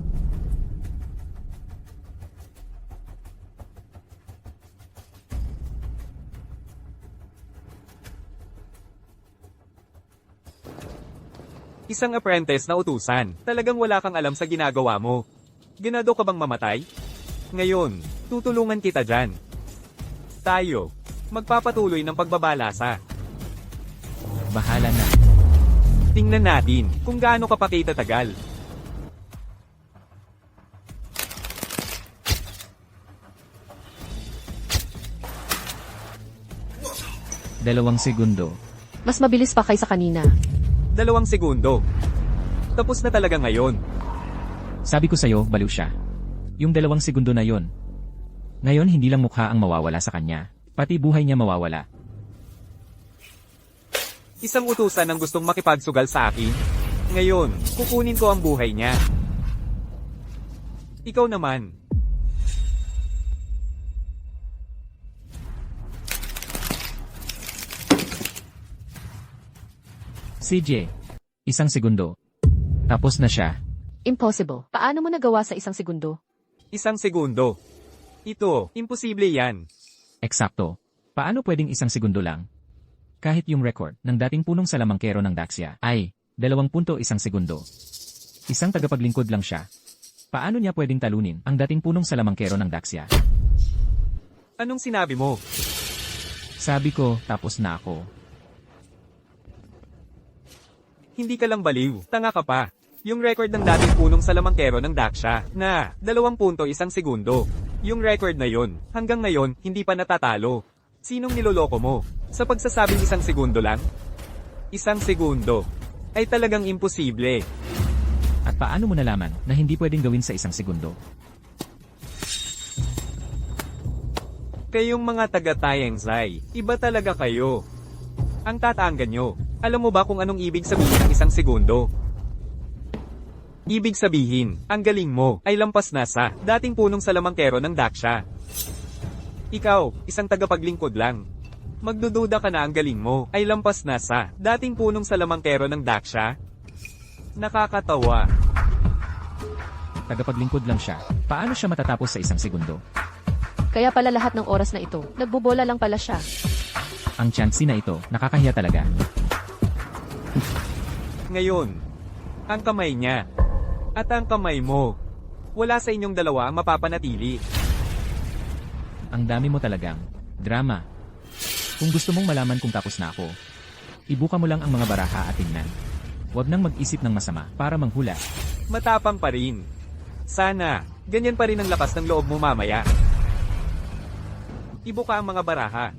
Isang apprentice na utusan. Talagang wala kang alam sa ginagawa mo. Ganado ka bang mamatay? Ngayon, tutulungan kita dyan. Tayo, magpapatuloy ng pagbabalasa. Bahala na. Tingnan natin kung gaano ka pa tatagal. Dalawang segundo. Mas mabilis pa kaysa kanina. 2 segundo. Tapos na talaga ngayon. Sabi ko sa'yo, baliw siya. Yung 2 segundo na yon. Ngayon hindi lang mukha ang mawawala sa kanya, pati buhay niya mawawala. Isang utusan ang gustong makipagsugal sa akin. Ngayon, kukunin ko ang buhay niya. Ikaw naman. CJ. 1 segundo. Tapos na siya. Impossible. Paano mo nagawa sa 1 segundo? 1 segundo. Ito, imposible yan. Eksakto. Paano pwedeng 1 segundo lang? Kahit yung record ng dating punong salamangkero ng Daxia ay 2.1 segundo. Isang tagapaglingkod lang siya. Paano niya pwedeng talunin ang dating punong salamangkero ng Daxia? Anong sinabi mo? Sabi ko, tapos na ako. Hindi ka lang baliw, tanga ka pa. Yung record ng dating punong salamangkero ng Daxia na 2.1 segundo. Yung record na yon, hanggang ngayon, hindi pa natatalo. Sinong niloloko mo? Sa pagsasabing 1 segundo lang? 1 segundo. Ay talagang imposible. At paano mo nalaman na hindi pwedeng gawin sa 1 segundo? Kayong mga taga-Tianzai, iba talaga kayo. Ang tataanggan nyo, alam mo ba kung anong ibig sabihin ng 1 segundo? Ibig sabihin, ang galing mo ay lampas na sa dating punong salamangkero ng Daxia. Ikaw, isang tagapaglingkod lang. Magdududa ka na ang galing mo ay lampas na sa dating punong salamangkero ng Daxia? Nakakatawa. Tagapaglingkod lang siya. Paano siya matatapos sa 1 segundo? Kaya pala lahat ng oras na ito, nagbobola lang pala siya. Ang chance na ito, nakakahiya talaga. Ngayon, ang kamay niya at ang kamay mo, wala sa inyong dalawa ang mapapanatili. Ang dami mo talagang drama. Kung gusto mong malaman kung tapos na ako, ibuka mo lang ang mga baraha at tingnan. Huwag nang mag-isip ng masama para manghula. Matapang pa rin. Sana, ganyan pa rin ang lakas ng loob mo mamaya. Ibuka ang mga baraha.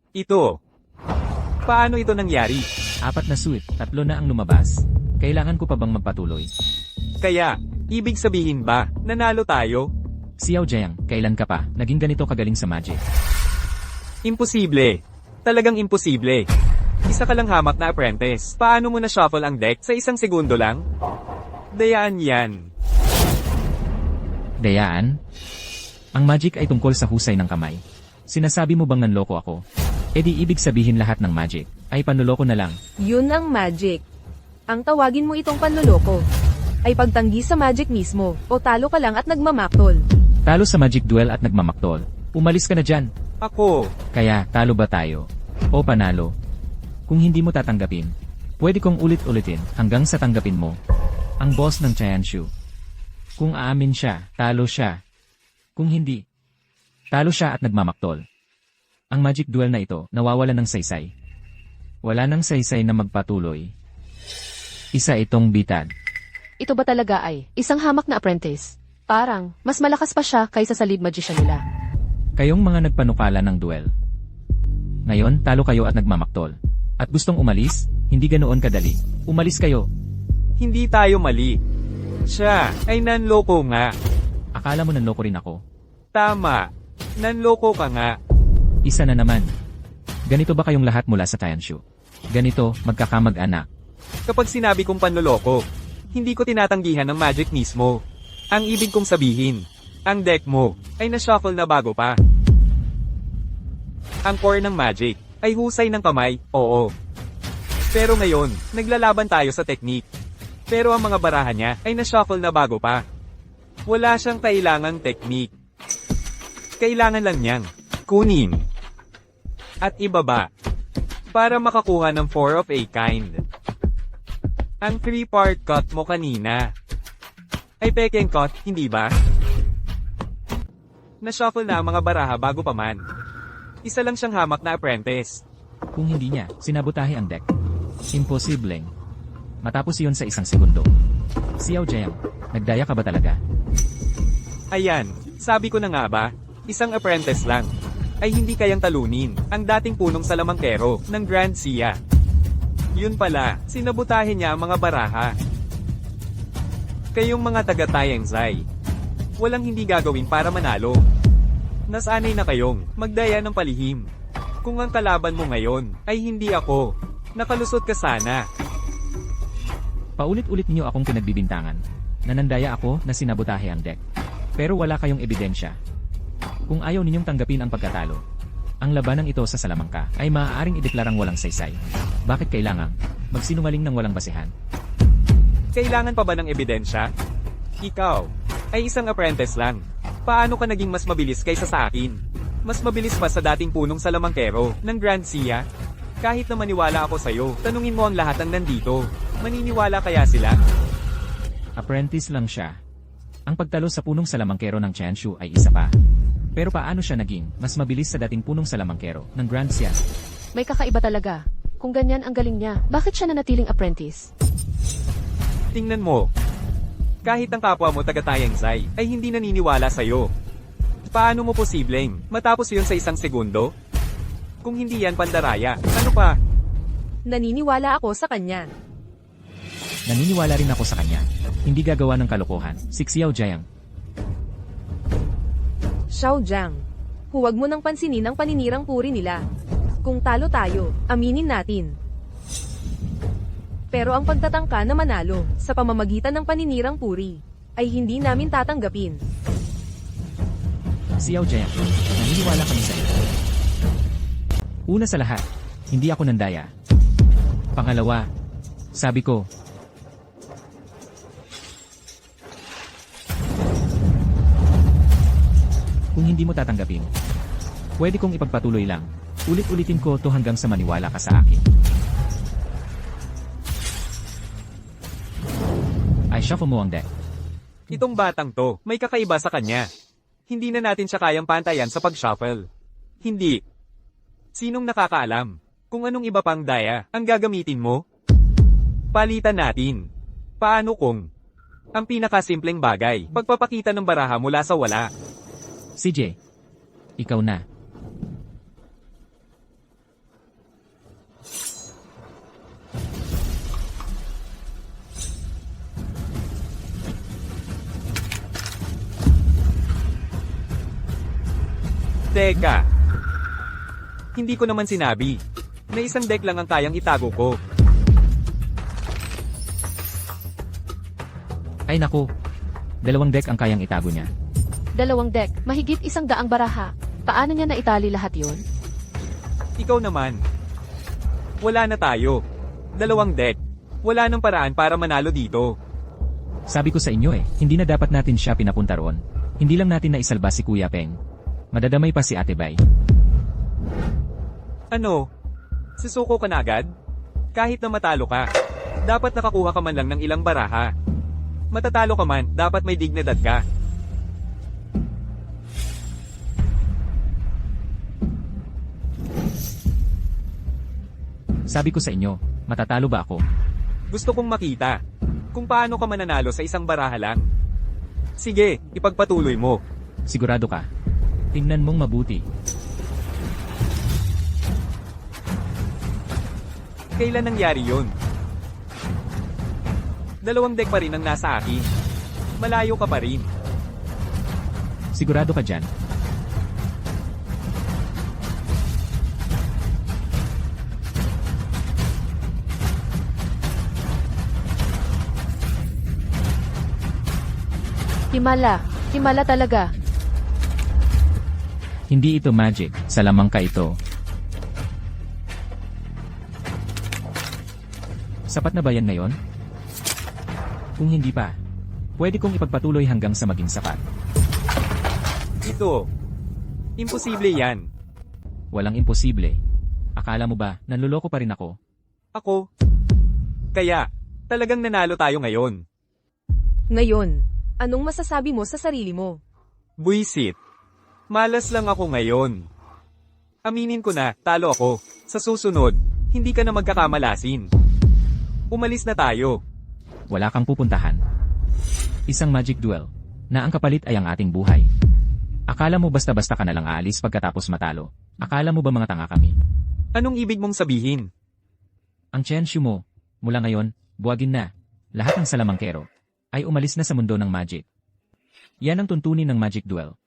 Ito. Paano ito nangyari? 4 na suit, 3 na ang lumabas. Kailangan ko pa bang magpatuloy? Kaya, ibig sabihin ba, nanalo tayo? Xiao Jiang, kailan ka pa naging ganito kagaling sa Magic? Imposible. Talagang imposible. Isa ka lang hamak na apprentice. Paano mo na-shuffle ang deck sa 1 segundo lang? Dayaan yan. Dayaan? Ang Magic ay tungkol sa husay ng kamay. Sinasabi mo bang nanloko ako? E di ibig sabihin lahat ng Magic ay panloloko na lang. Yun ang magic. Ang tawagin mo itong panloloko ay pagtanggi sa magic mismo o talo ka lang at nagmamaktol. Talo sa Magic Duel at nagmamaktol. Umalis ka na dyan. Ako. Kaya, talo ba tayo? O panalo? Kung hindi mo tatanggapin, pwede kong ulit-ulitin hanggang sa tanggapin mo. Ang boss ng Chayanshu. Kung aamin siya, talo siya. Kung hindi, talo siya at nagmamaktol. Ang magic duel na ito nawawala ng saysay. Wala nang saysay na magpatuloy. Isa itong bitad. Ito ba talaga ay isang hamak na apprentice? Parang, mas malakas pa siya kaysa sa lead magician nila. Kayong mga nagpanukala ng duel. Ngayon, talo kayo at nagmamaktol. At gustong umalis? Hindi ganoon kadali. Umalis kayo. Hindi tayo mali. Siya ay nanloko nga. Akala mo nanloko rin ako. Tama. Nanloko ka nga. Isa na naman. Ganito ba kayong lahat mula sa Tianshu? Ganito, magkakamag-anak. Kapag sinabi kong panloloko, hindi ko tinatanggihan ng magic mismo. Ang ibig kong sabihin, ang deck mo ay na-shuffle na bago pa. Ang core ng magic ay husay ng kamay, oo. Pero ngayon, naglalaban tayo sa technique. Pero ang mga baraha niya ay na-shuffle na bago pa. Wala siyang kailangang technique. Kailangan lang niyang kunin at ibaba para makakuha ng 4 of a kind. Ang 3-part cut mo kanina ay pekeng cut, hindi ba? Na-shuffle na ang mga baraha bago pa man. Isa lang siyang hamak na apprentice. Kung hindi niya, sinabotahe ang deck. Imposibleng. Matapos iyon sa 1 segundo. Xiao Jiang, nagdaya ka ba talaga? Ayan, sabi ko na nga ba, isang apprentice lang ay hindi kayang talunin ang dating punong salamangkero ng Grand Xia. Yun pala, sinabotahe niya ang mga baraha. Kayong mga taga-Tianzai, walang hindi gagawin para manalo. Nasanay na kayong magdaya ng palihim. Kung ang kalaban mo ngayon ay hindi ako, nakalusot ka sana. Paulit-ulit niyo akong pinagbibintangan. Nanandaya ako na sinabotahe ang deck. Pero wala kayong ebidensya. Kung ayaw ninyong tanggapin ang pagkatalo, ang labanang ito sa Salamangka ay maaaring ideklarang walang saysay. Bakit kailangang magsinungaling ng walang basehan? Kailangan pa ba ng ebidensya? Ikaw ay isang apprentice lang. Paano ka naging mas mabilis kaysa sa akin? Mas mabilis pa sa dating punong salamangkero ng Grand Xia? Kahit na maniwala ako sa'yo, tanungin mo ang lahat ng nandito. Maniniwala kaya sila? Apprentice lang siya. Ang pagtalo sa punong salamangkero ng Tianshu ay isa pa. Pero paano siya naging mas mabilis sa dating punong salamangkero ng Grand Xia? May kakaiba talaga. Kung ganyan ang galing niya, bakit siya nanatiling apprentice? Tingnan mo. Kahit ang kapwa mo taga-Tianzai ay hindi naniniwala sa'yo. Paano mo posibleng matapos yun sa 1 segundo? Kung hindi yan pandaraya, ano pa? Naniniwala ako sa kanya. Naniniwala rin ako sa kanya. Hindi gagawa ng kalokohan, si Xiao Jiang. Xiao Jiang, huwag mo nang pansinin ang paninirang puri nila. Kung talo tayo, aminin natin. Pero ang pagtatangka na manalo, sa pamamagitan ng paninirang puri, ay hindi namin tatanggapin. Xiao Jiang, naniniwala kami sa iyo. Una sa lahat, hindi ako nandaya. Pangalawa, sabi ko, kung hindi mo tatanggapin, pwede kong ipagpatuloy lang. Ulit-ulitin ko to hanggang sa maniwala ka sa akin. Ay shuffle mo ang deck. Itong batang to, may kakaiba sa kanya. Hindi na natin siya kayang pantayan sa pag-shuffle. Hindi. Sinong nakakaalam kung anong iba pang daya ang gagamitin mo? Palitan natin. Paano kung ang pinakasimpleng bagay, pagpapakita ng baraha mula sa wala? CJ, ikaw na. Teka. Hindi ko naman sinabi na isang deck lang ang kayang itago ko. Ay naku, 2 deck ang kayang itago niya. 2 deck, mahigit 100 baraha. Paano niya naitali lahat yun? Ikaw naman. Wala na tayo. 2 deck. Wala nang paraan para manalo dito. Sabi ko sa inyo hindi na dapat natin siya pinapunta roon. Hindi lang natin naisalba si Kuya Peng. Madadamay pa si Ate Bai. Ano? Susuko ka na agad? Kahit na matalo ka, dapat nakakuha ka man lang ng ilang baraha. Matatalo ka man, dapat may dignidad ka. Sabi ko sa inyo, matatalo ba ako? Gusto kong makita kung paano ka mananalo sa isang baraha lang. Sige, ipagpatuloy mo. Sigurado ka? Tingnan mong mabuti. Kailan nangyari yun? 2 deck pa rin ang nasa akin. Malayo ka pa rin. Sigurado ka dyan? Himala talaga. Hindi ito magic, salamang ka ito. Sapat na ba yan ngayon? Kung hindi pa, pwede kong ipagpatuloy hanggang sa maging sapat. Ito. Imposible yan. Walang imposible. Akala mo ba, nanluloko pa rin ako? Ako. Kaya, talagang nanalo tayo ngayon. Ngayon, anong masasabi mo sa sarili mo? Buisit. Malas lang ako ngayon. Aminin ko na, talo ako. Sa susunod, hindi ka na magkakamalasin. Umalis na tayo. Wala kang pupuntahan. Isang magic duel, na ang kapalit ay ang ating buhay. Akala mo basta-basta ka na lang aalis pagkatapos matalo? Akala mo ba mga tanga kami? Anong ibig mong sabihin? Ang Chenshu mo, mula ngayon, buwagin na. Lahat ng salamangkero ay umalis na sa mundo ng magic. Yan ang tuntunin ng magic duel.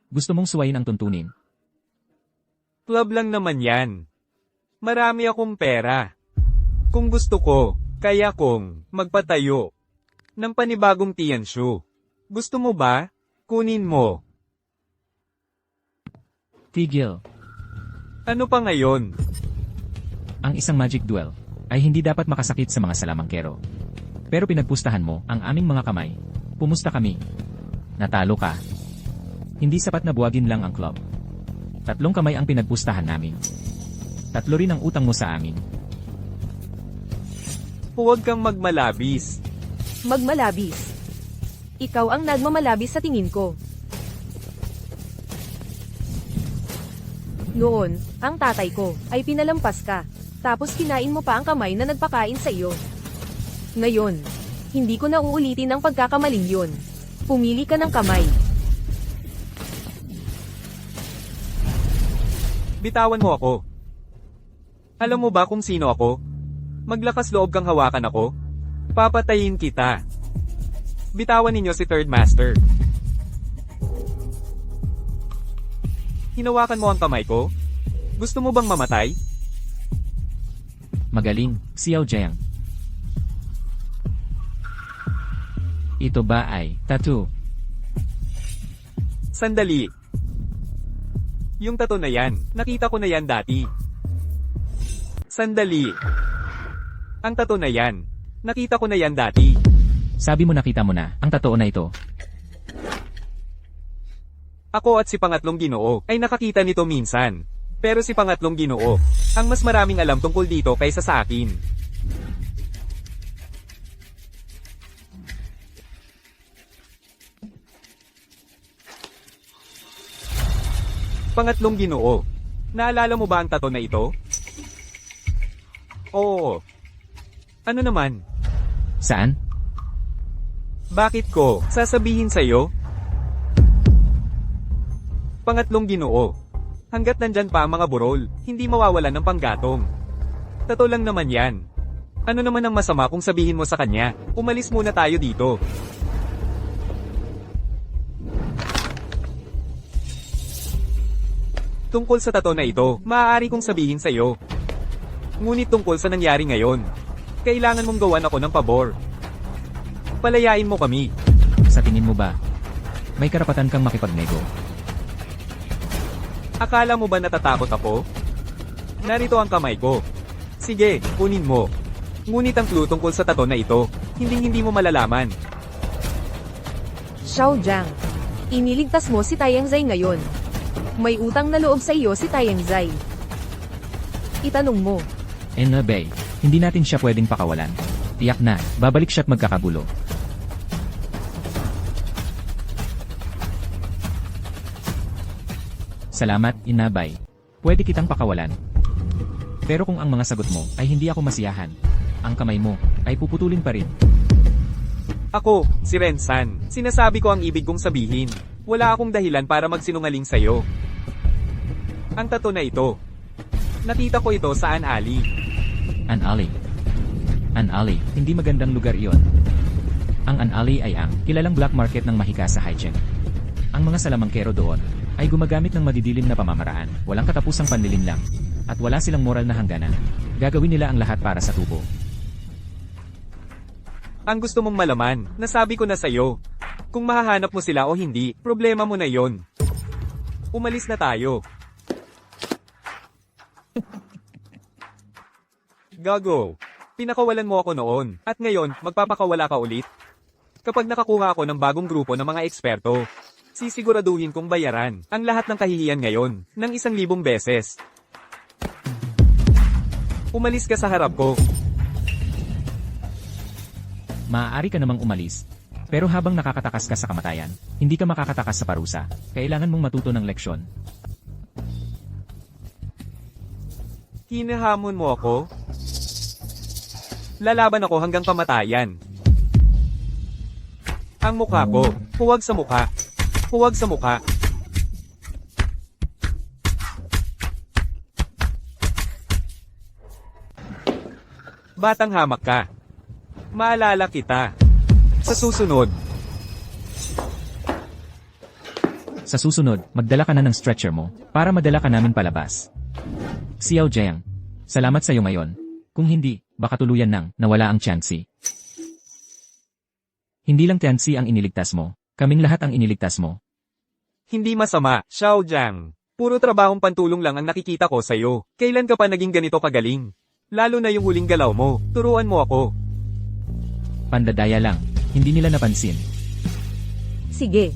Gusto mong suwayin ang tuntunin? Club lang naman yan. Marami akong pera. Kung gusto ko, kaya kong magpatayo ng panibagong Tianshu. Gusto mo ba? Kunin mo. Tigil. Ano pa ngayon? Ang isang magic duel ay hindi dapat makasakit sa mga salamangkero. Pero pinagpustahan mo ang aming mga kamay. Pumusta kami. Natalo ka. Hindi sapat na buwagin lang ang club. 3 kamay ang pinagpustahan namin. 3 rin ang utang mo sa amin. Huwag kang magmalabis. Magmalabis. Ikaw ang nagmamalabis sa tingin ko. Noon, ang tatay ko ay pinalampas ka. Tapos kinain mo pa ang kamay na nagpakain sa iyo. Ngayon, hindi ko na uulitin ang pagkakamaling yun. Pumili ka ng kamay. Bitawan mo ako. Alam mo ba kung sino ako? Maglakas loob kang hawakan ako. Papatayin kita. Bitawan ninyo si Third Master. Hinawakan mo ang kamay ko? Gusto mo bang mamatay? Magaling, Xiao Jiang. Ito ba ay tattoo? Sandali. Yung tattoo na yan, nakita ko na yan dati. Sandali. Ang tattoo na yan, nakita ko na yan dati. Sabi mo nakita mo na, ang totoo na ito. Ako at si Pangatlong Ginoo ay nakakita nito minsan. Pero si Pangatlong Ginoo, ang mas maraming alam tungkol dito kaysa sa akin. Pangatlong Ginoo, naalala mo ba ang tattoo na ito? Oo. Ano naman? Saan? Bakit ko sasabihin sa'yo? Pangatlong Ginoo. Hanggat nandyan pa ang mga burol, hindi mawawalan ng panggatong. Tato lang naman yan. Ano naman ang masama kung sabihin mo sa kanya, umalis muna tayo dito. Tungkol sa tato na ito, maaari kong sabihin sa'yo. Ngunit tungkol sa nangyari ngayon, kailangan mong gawan ako ng pabor. Palayain mo kami. Sa tingin mo ba, may karapatan kang makipagnego? Akala mo ba natatakot ako? Narito ang kamay ko. Sige, kunin mo. Ngunit ang clue tungkol sa tato na ito, hindi mo malalaman. Xiao Jiang. Iniligtas mo si Taiyang Zai ngayon. May utang na loob sa iyo si Taiyang Zai. Itanong mo. Bay, hindi natin siya pwedeng pakawalan. Tiyak na, babalik siya't magkakagulo. Salamat, Inabay. Pwede kitang pakawalan. Pero kung ang mga sagot mo ay hindi ako masiyahan, ang kamay mo ay puputulin pa rin. Ako, si Rensan. Sinasabi ko ang ibig kong sabihin. Wala akong dahilan para magsinungaling sa'yo. Ang tato na ito. Nakita ko ito sa An-Ali. An-Ali. An-Ali, hindi magandang lugar iyon. Ang An-Ali ay ang kilalang black market ng Mahika sa Haicheng. Ang mga salamangkero doon ay gumagamit ng madidilim na pamamaraan, walang katapusang panlilinlang, at wala silang moral na hangganan. Gagawin nila ang lahat para sa tubo. Ang gusto mong malaman, nasabi ko na sa'yo. Kung mahahanap mo sila o hindi, problema mo na yon. Umalis na tayo. Gago. Pinakawalan mo ako noon, at ngayon, magpapakawala ka ulit. Kapag nakakuha ako ng bagong grupo ng mga eksperto, sisiguraduhin kong bayaran ang lahat ng kahihiyan ngayon ng 1,000 beses. Umalis ka sa harap ko. Maaari ka namang umalis. Pero habang nakakatakas ka sa kamatayan, hindi ka makakatakas sa parusa. Kailangan mong matuto ng leksyon. Hinahamon mo ako? Lalaban ako hanggang kamatayan. Ang mukha ko, huwag sa mukha. Huwag sa mukha. Batang hamak ka. Maalala kita. Sa susunod. Sa susunod, magdala ka na ng stretcher mo para madala ka namin palabas. Xiao Jiang, salamat sa iyo ngayon. Kung hindi, baka tuluyan nang nawala ang Tianxi. Hindi lang Tianxi ang iniligtas mo, kaming lahat ang iniligtas mo. Hindi masama, Xiao Jiang. Puro trabahong pantulong lang ang nakikita ko sa'yo. Kailan ka pa naging ganito kagaling? Lalo na yung huling galaw mo, turuan mo ako. Pandadaya lang, hindi nila napansin. Sige.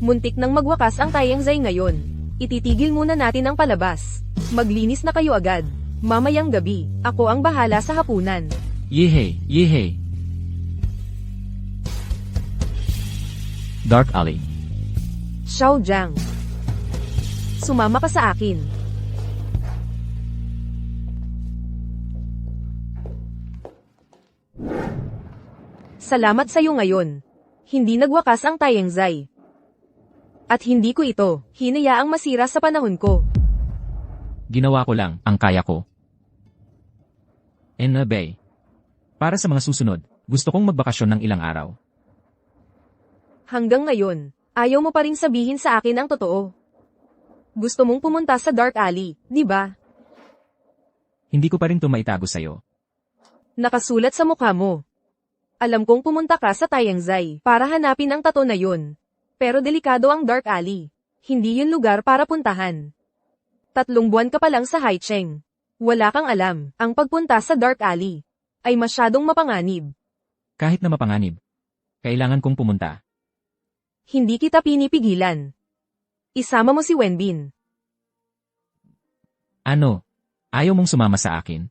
Muntik nang magwakas ang Taiyangzai ngayon. Ititigil muna natin ang palabas. Maglinis na kayo agad. Mamayang gabi, ako ang bahala sa hapunan. Yehey, yehey. Dark Alley. Xiao Jiang. Sumama ka sa akin. Salamat sa iyo ngayon. Hindi nagwakas ang Taiyangzai. At hindi ko ito hinayaang masira sa panahon ko. Ginawa ko lang ang kaya ko. Bay. Para sa mga susunod, gusto kong magbakasyon ng ilang araw. Hanggang ngayon, ayaw mo pa rin sabihin sa akin ang totoo. Gusto mong pumunta sa Dark Alley, di ba? Hindi ko pa rin ito maitago sa'yo. Nakasulat sa mukha mo. Alam kong pumunta ka sa Taiyangzai para hanapin ang tato na yun. Pero delikado ang Dark Alley. Hindi yun lugar para puntahan. 3 buwan ka pa lang sa Haicheng. Wala kang alam, ang pagpunta sa Dark Alley ay masyadong mapanganib. Kahit na mapanganib, kailangan kong pumunta. Hindi kita pinipigilan. Isama mo si Wenbin. Ano? Ayaw mong sumama sa akin?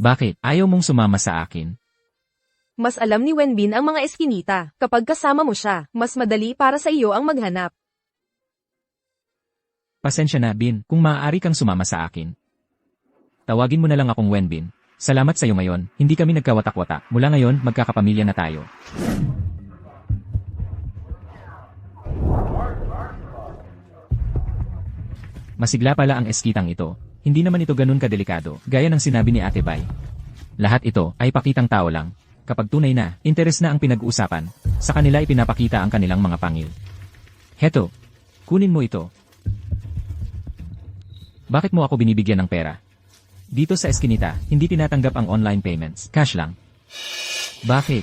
Bakit ayaw mong sumama sa akin? Mas alam ni Wenbin ang mga eskinita. Kapag kasama mo siya, mas madali para sa iyo ang maghanap. Pasensya na, Bin, kung maaari kang sumama sa akin. Tawagin mo na lang akong Wenbin. Salamat sa iyo ngayon, hindi kami nagkawatak-watak. Mula ngayon, magkakapamilya na tayo. Masigla pala ang eskitang ito. Hindi naman ito ganun kadelikado, gaya ng sinabi ni Ate Bai. Lahat ito ay pakitang tao lang. Kapag tunay na, interes na ang pinag-uusapan, sa kanila ipinapakita ang kanilang mga pangil. Heto, kunin mo ito. Bakit mo ako binibigyan ng pera? Dito sa eskinita, hindi tinatanggap ang online payments, cash lang. Bakit?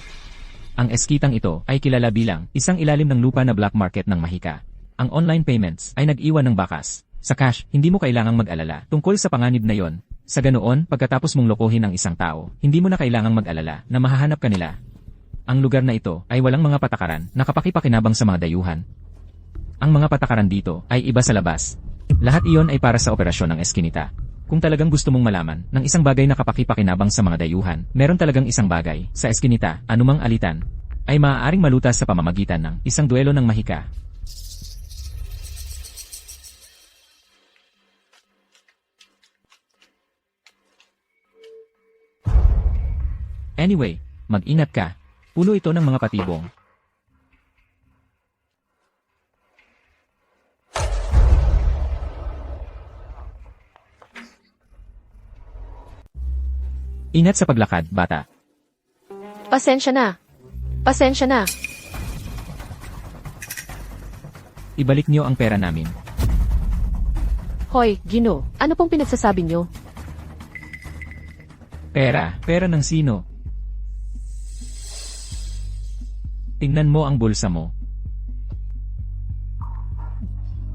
Ang eskitang ito ay kilala bilang isang ilalim ng lupa na black market ng Mahika. Ang online payments ay nag-iwan ng bakas. Sa cash, hindi mo kailangang mag-alala tungkol sa panganib na yon. Sa ganoon, pagkatapos mong lokohin ang isang tao, hindi mo na kailangang mag-alala na mahahanap ka nila. Ang lugar na ito ay walang mga patakaran na kapakipakinabang sa mga dayuhan. Ang mga patakaran dito ay iba sa labas. Lahat iyon ay para sa operasyon ng eskinita. Kung talagang gusto mong malaman ng isang bagay na kapakipakinabang sa mga dayuhan, meron talagang isang bagay sa eskinita, anumang alitan, ay maaaring malutas sa pamamagitan ng isang duelo ng Mahika. Anyway, mag-ingat ka. Puno ito ng mga patibong. Ingat sa paglakad, bata. Pasensya na. Pasensya na. Ibalik niyo ang pera namin. Hoy, Gino, ano pong pinagsasabi niyo? Pera? Pera ng sino? Tingnan mo ang bulsa mo.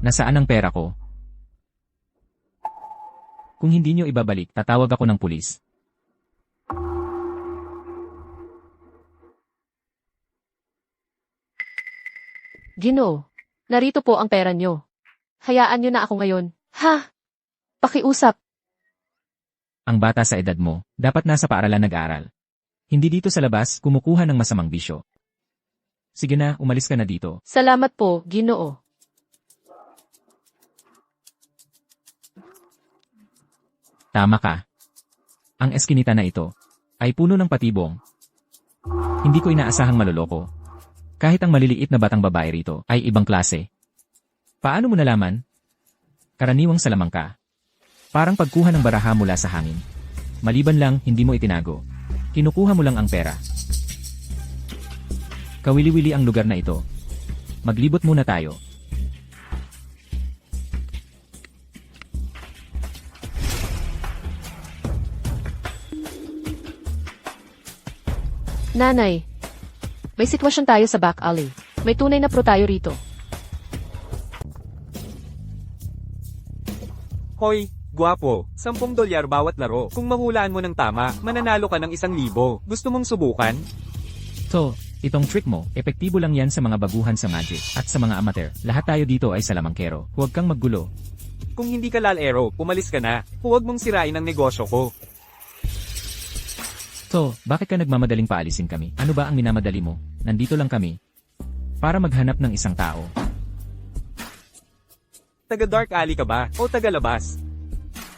Nasaan ang pera ko? Kung hindi niyo ibabalik, tatawag ako ng pulis. Gino, narito po ang pera niyo. Hayaan niyo na ako ngayon. Ha? Pakiusap. Ang bata sa edad mo, dapat nasa paaralan nag-aral. Hindi dito sa labas, kumukuha ng masamang bisyo. Sige na, umalis ka na dito. Salamat po, Ginoo. Tama ka. Ang eskinita na ito ay puno ng patibong. Hindi ko inaasahang maloloko. Kahit ang maliliit na batang babae rito ay ibang klase. Paano mo nalaman? Karaniwang salamang ka. Parang pagkuha ng baraha mula sa hangin. Maliban lang, hindi mo itinago. Kinukuha mo lang ang pera. Kawili-wili ang lugar na ito. Maglibot muna tayo. Nanay, may sitwasyon tayo sa back alley. May tunay na pro tayo rito. Hoy, gwapo, $10 bawat laro. Kung mahulaan mo ng tama, mananalo ka ng 1,000. Gusto mong subukan? So, itong trick mo, epektibo lang yan sa mga baguhan sa Magic at sa mga amateur. Lahat tayo dito ay salamangkero. Huwag kang maggulo. Kung hindi ka lalero, umalis ka na. Huwag mong sirain ang negosyo ko. So, bakit ka nagmamadaling paalisin kami? Ano ba ang minamadali mo? Nandito lang kami para maghanap ng isang tao. Taga Dark Alley ka ba? O taga labas?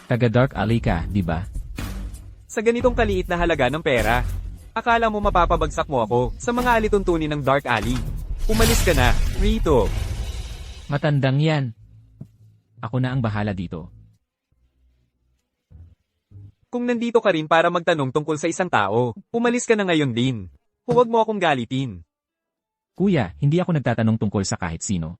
Taga Dark Alley ka, di ba? Sa ganitong kaliit na halaga ng pera, akala mo mapapabagsak mo ako sa mga alituntunin ng Dark Alley. Umalis ka na, Rito. Matandang yan. Ako na ang bahala dito. Kung nandito ka rin para magtanong tungkol sa isang tao, umalis ka na ngayon din. Huwag mo akong galitin. Kuya, hindi ako nagtatanong tungkol sa kahit sino.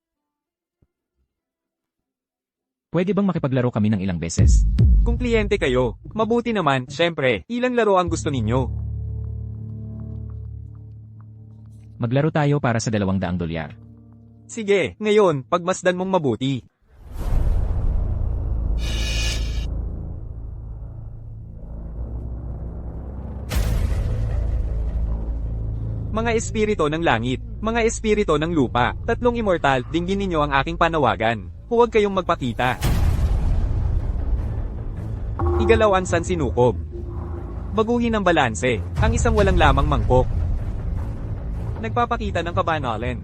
Pwede bang makipaglaro kami ng ilang beses? Kung kliyente kayo, mabuti naman, syempre, ilang laro ang gusto ninyo? Maglaro tayo para sa $200. Sige, ngayon, pagmasdan mong mabuti. Mga espirito ng langit, mga espirito ng lupa, 3 immortal, dinggin ninyo ang aking panawagan. Huwag kayong magpakita. Igalaw ang sansinukob. Baguhin ang balanse, ang isang walang lamang mangkok. Nagpapakita ng kabanalan.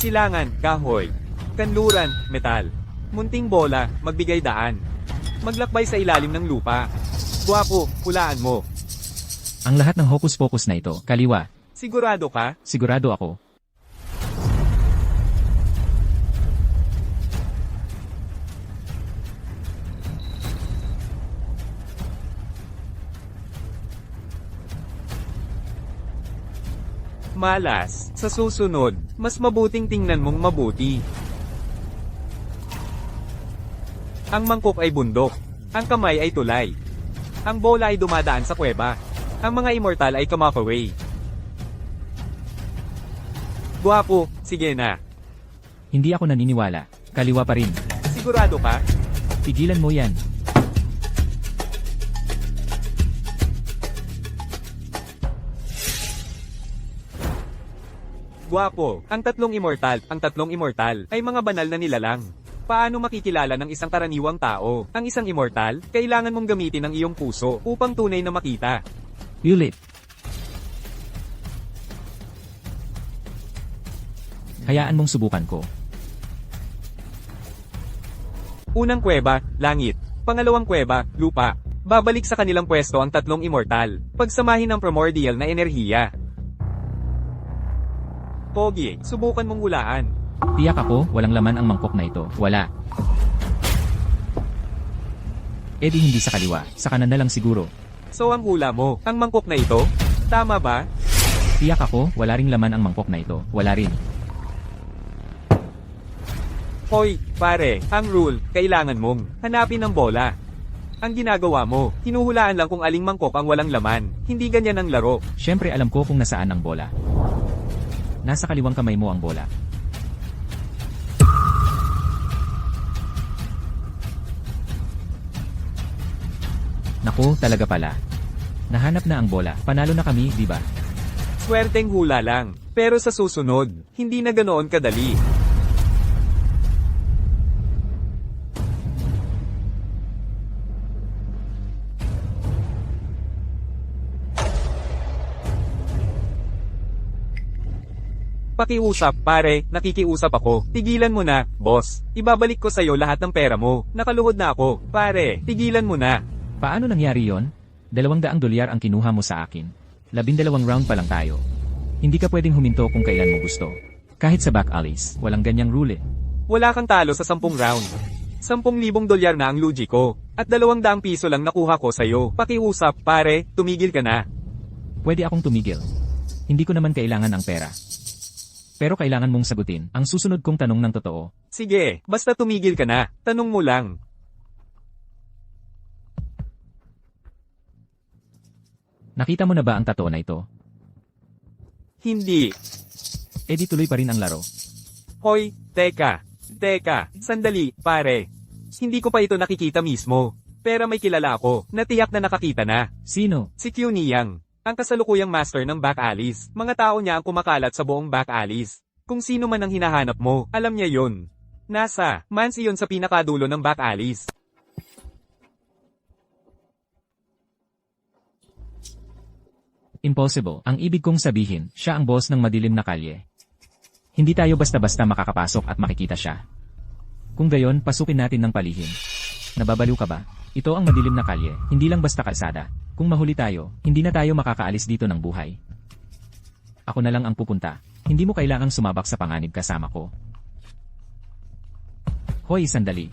Silangan, kahoy. Kanluran, metal. Munting bola, magbigay daan. Maglakbay sa ilalim ng lupa. Guwapo, hulaan mo. Ang lahat ng hocus-pocus na ito, kaliwa. Sigurado ka? Sigurado ako. Malas, sa susunod, mas mabuting tingnan mong mabuti. Ang mangkok ay bundok. Ang kamay ay tulay. Ang bola ay dumadaan sa kuweba. Ang mga immortal ay kamakaway. Guwapo, sige na. Hindi ako naniniwala. Kaliwa pa rin. Sigurado ka? Tigilan mo yan. Guwapo, ang 3 immortal ay mga banal na nilalang. Paano makikilala ng isang karaniwang tao? Ang isang immortal, kailangan mong gamitin ang iyong puso upang tunay na makita. Ulit. Hayaan mong subukan ko. Unang kuweba, langit. Pangalawang kuweba, lupa. Babalik sa kanilang pwesto ang tatlong immortal. Pagsamahin ng primordial na enerhiya. Pogi, subukan mong hulaan. Tiyak ako, walang laman ang mangkok na ito. Wala. Eh di hindi sa kaliwa, sa kanan na lang siguro. So ang hula mo, ang mangkok na ito? Tama ba? Tiyak ako, wala ring laman ang mangkok na ito. Wala rin. Hoy, pare, ang rule, kailangan mong hanapin ang bola. Ang ginagawa mo, hinuhulaan lang kung aling mangkok ang walang laman. Hindi ganyan ang laro. Siyempre alam ko kung nasaan ang bola. Nasa kaliwang kamay mo ang bola. Naku, talaga pala. Nahanap na ang bola. Panalo na kami, di ba? Swerteng hula lang. Pero sa susunod, hindi na ganoon kadali. Pakiusap, pare, nakikiusap ako. Tigilan mo na, boss. Ibabalik ko sa'yo lahat ng pera mo. Nakaluhod na ako. Pare, tigilan mo na. Paano nangyari yon? $200 ang kinuha mo sa akin. 12 round pa lang tayo. Hindi ka pwedeng huminto kung kailan mo gusto. Kahit sa back alleys, walang ganyang rule eh. Wala kang talo sa 10 round. $10,000 na ang lugi ko. At $200 lang nakuha ko sa'yo. Pakiusap, pare, tumigil ka na. Pwede akong tumigil. Hindi ko naman kailangan ang pera. Pero kailangan mong sagutin ang susunod kong tanong ng totoo. Sige, basta tumigil ka na. Tanong mo lang. Nakita mo na ba ang tattoo na ito? Hindi. Eh di tuloy pa rin ang laro. Hoy, teka. Sandali, pare. Hindi ko pa ito nakikita mismo. Pero may kilala ako, na tiyak na nakakita na. Sino? Si Q Niyang. Ang kasalukuyang master ng back alleys. Mga tao niya ang kumakalat sa buong back alleys. Kung sino man ang hinahanap mo, alam niya yun. Nasa, mansion sa pinakadulo ng back alleys. Impossible. Ang ibig kong sabihin, siya ang boss ng madilim na kalye. Hindi tayo basta-basta makakapasok at makikita siya. Kung gayon, pasukin natin ng palihim. Nababaliw ka ba? Ito ang madilim na kalye, hindi lang basta kalsada. Kung mahuli tayo, hindi na tayo makakaalis dito ng buhay. Ako na lang ang pupunta. Hindi mo kailangang sumabak sa panganib kasama ko. Hoy, sandali.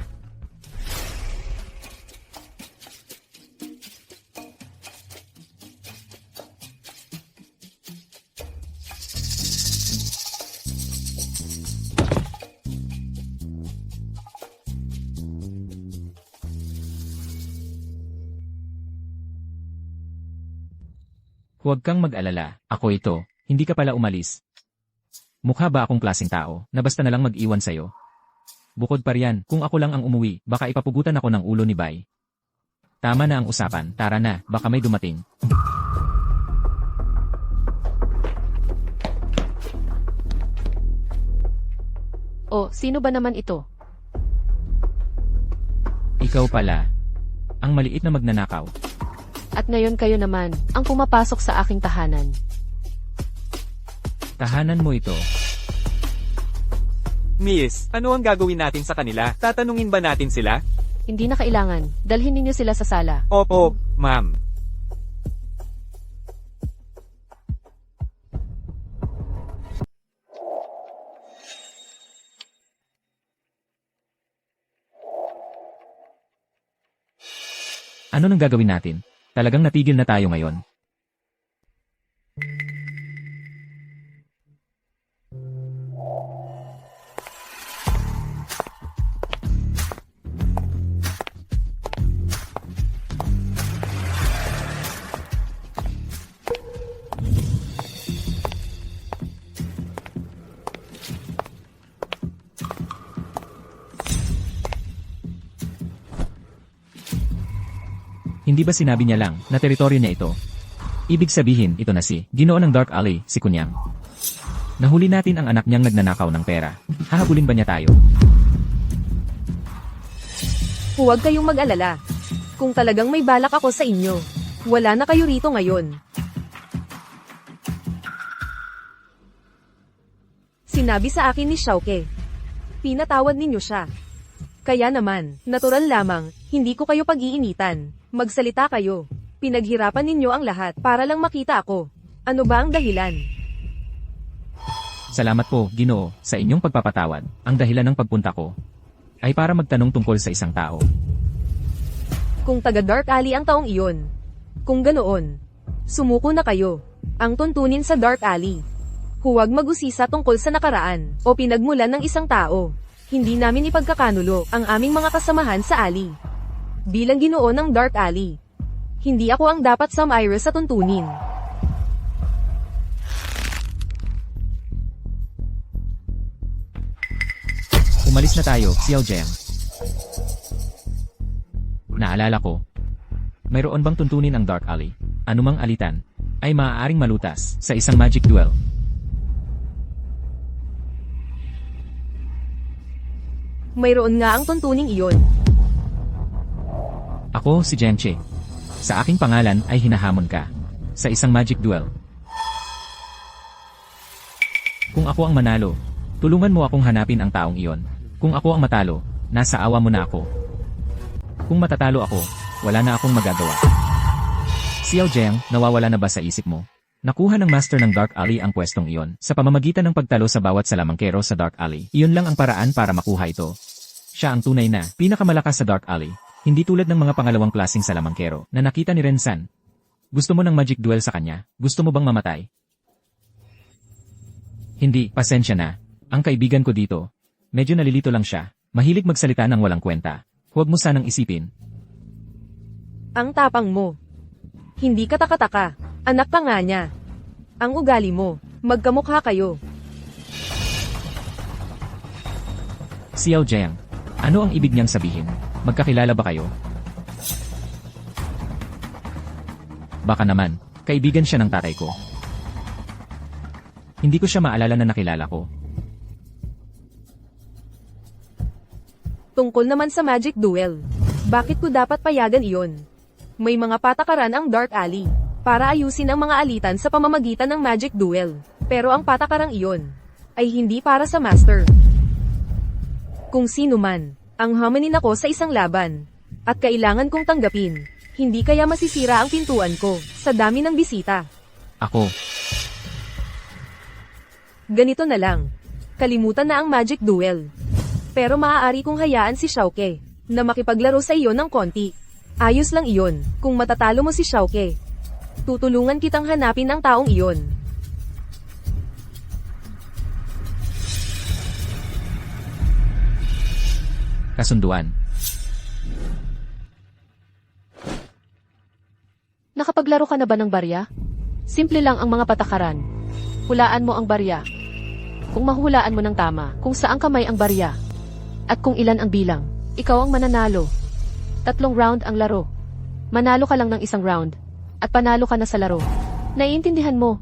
Huwag kang mag-alala, ako ito, hindi ka pala umalis. Mukha ba akong klaseng tao, na basta na lang mag-iwan sa'yo? Bukod pa riyan, kung ako lang ang umuwi, baka ipapugutan ako ng ulo ni Bai. Tama na ang usapan, tara na, baka may dumating. O, sino ba naman ito? Ikaw pala. Ang maliit na magnanakaw. At ngayon kayo naman, ang pumapasok sa aking tahanan. Tahanan mo ito. Miss, ano ang gagawin natin sa kanila? Tatanungin ba natin sila? Hindi na kailangan, dalhin ninyo sila sa sala. Opo, ma'am. Ano nang gagawin natin? Talagang natigil na tayo ngayon. Hindi ba sinabi niya lang na teritoryo niya ito? Ibig sabihin, ito na si Ginoo ng Dark Alley, si Kunyang. Nahuli natin ang anak niyang nagnanakaw ng pera. Hahabulin ba niya tayo? Huwag kayong mag-alala. Kung talagang may balak ako sa inyo, wala na kayo rito ngayon. Sinabi sa akin ni Xiaoke. Pinatawad ninyo siya. Kaya naman, natural lamang, hindi ko kayo pag-iinitan. Magsalita kayo. Pinaghirapan ninyo ang lahat para lang makita ako. Ano ba ang dahilan? Salamat po, Ginoo, sa inyong pagpapatawad. Ang dahilan ng pagpunta ko ay para magtanong tungkol sa isang tao. Kung taga Dark Alley ang taong iyon. Kung ganoon, sumuko na kayo. Ang tuntunin sa Dark Alley. Huwag mag-usisa tungkol sa nakaraan o pinagmulan ng isang tao. Hindi namin ipagkakanulo ang aming mga kasamahan sa alley. Bilang Ginoo ng Dark Alley, hindi ako ang dapat sumairal sa tuntunin. Umalis na tayo, Xiao Zheng. Naalala ko, mayroon bang tuntunin ang Dark Alley? Anumang alitan ay maaaring malutas sa isang magic duel. Mayroon nga ang tuntuning iyon. Ako si Zhengche. Sa aking pangalan ay hinahamon ka sa isang magic duel. Kung ako ang manalo, tulungan mo akong hanapin ang taong iyon. Kung ako ang matalo, nasa awa mo na ako. Kung matatalo ako, wala na akong magagawa. Xiao Zheng, nawawala na ba sa isip mo? Nakuha ng Master ng Dark Alley ang pwestong iyon sa pamamagitan ng pagtalo sa bawat salamangkero sa Dark Alley. Iyon lang ang paraan para makuha ito. Siya ang tunay na pinakamalakas sa Dark Alley, hindi tulad ng mga pangalawang klaseng salamangkero na nakita ni Rensan. Gusto mo ng magic duel sa kanya? Gusto mo bang mamatay? Hindi, pasensya na. Ang kaibigan ko dito, medyo nalilito lang siya. Mahilig magsalita ng walang kwenta. Huwag mo sanang isipin. Ang tapang mo. Hindi ka taka-taka. Anak pa nga niya. Ang ugali mo. Magkamukha kayo. Xiao Zheng, ano ang ibig niyang sabihin? Magkakilala ba kayo? Baka naman, kaibigan siya ng tatay ko. Hindi ko siya maalala na nakilala ko. Tungkol naman sa Magic Duel. Bakit ko dapat payagan iyon? May mga patakaran ang Dark Alley para ayusin ang mga alitan sa pamamagitan ng Magic Duel. Pero ang patakarang iyon ay hindi para sa Master. Kung sino man, ang hamanin ako sa isang laban. At kailangan kong tanggapin. Hindi kaya masisira ang pintuan ko sa dami ng bisita. Ako, Ganito na lang. Kalimutan na ang Magic Duel. Pero maaari kong hayaan si Xiaoke na makipaglaro sa iyo ng konti. Ayos lang iyon kung matatalo mo si Xiaoke. Tutulungan kitang hanapin ang taong iyon. kasunduan. Nakapaglaro ka na ba ng barya? Simple lang ang mga patakaran. Hulaan mo ang barya. Kung mahulaan mo ng tama, kung saan kamay ang barya, at kung ilan ang bilang, ikaw ang mananalo. 3 round ang laro. Manalo ka lang ng 1 round, at panalo ka na sa laro. Naiintindihan mo?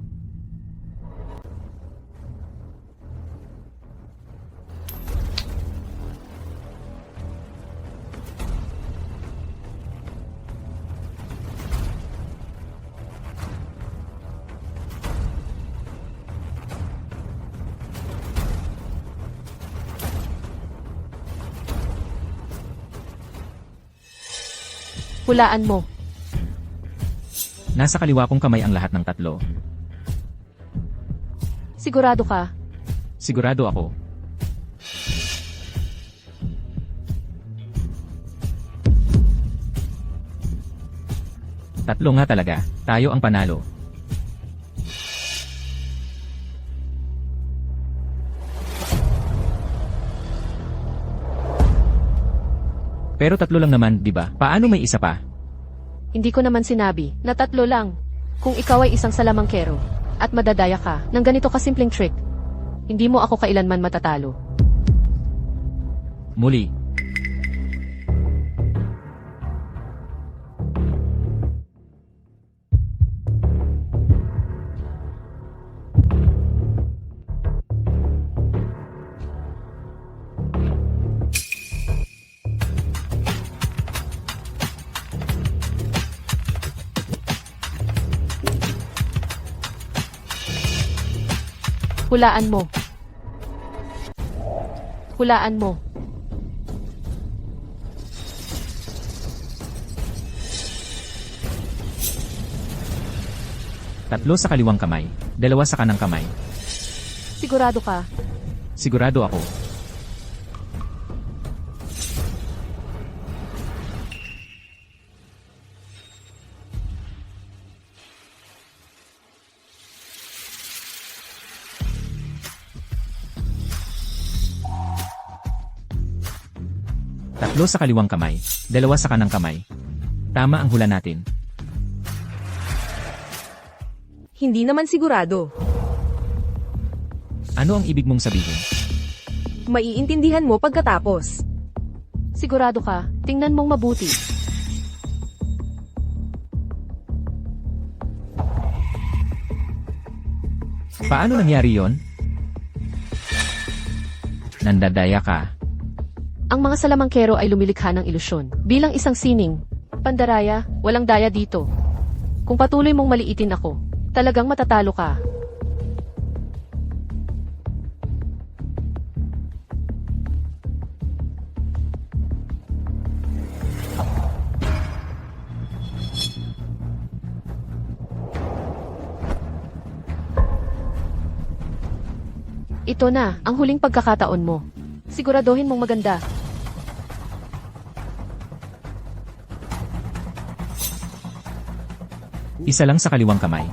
Hulaan mo. Nasa kaliwa kong kamay ang lahat ng 3. Sigurado ka? Sigurado ako. Tatlo nga talaga. Tayo ang panalo. Pero 3 lang naman, di ba? Paano may isa pa? Hindi ko naman sinabi na 3 lang. Kung ikaw ay isang salamangkero at madadaya ka ng ganito kasimpleng trick, hindi mo ako kailanman matatalo. Muli. Hulaan mo. Hulaan mo. 3 sa kaliwang kamay, 2 sa kanang kamay. Sigurado ka. Sigurado ako. Tatlo sa kaliwang kamay, 2 sa kanang kamay. Tama ang hula natin. Hindi naman sigurado. Ano ang ibig mong sabihin? Maiintindihan mo pagkatapos. Sigurado ka. Tingnan mong mabuti. Paano nangyari yon? Nandadaya ka. Ang mga salamangkero ay lumilikha ng ilusyon. Bilang isang sining, pandaraya, walang daya dito. Kung patuloy mong maliitin ako, talagang matatalo ka. Ito na, ang huling pagkakataon mo. Siguraduhin mong maganda. Isa lang sa kaliwang kamay.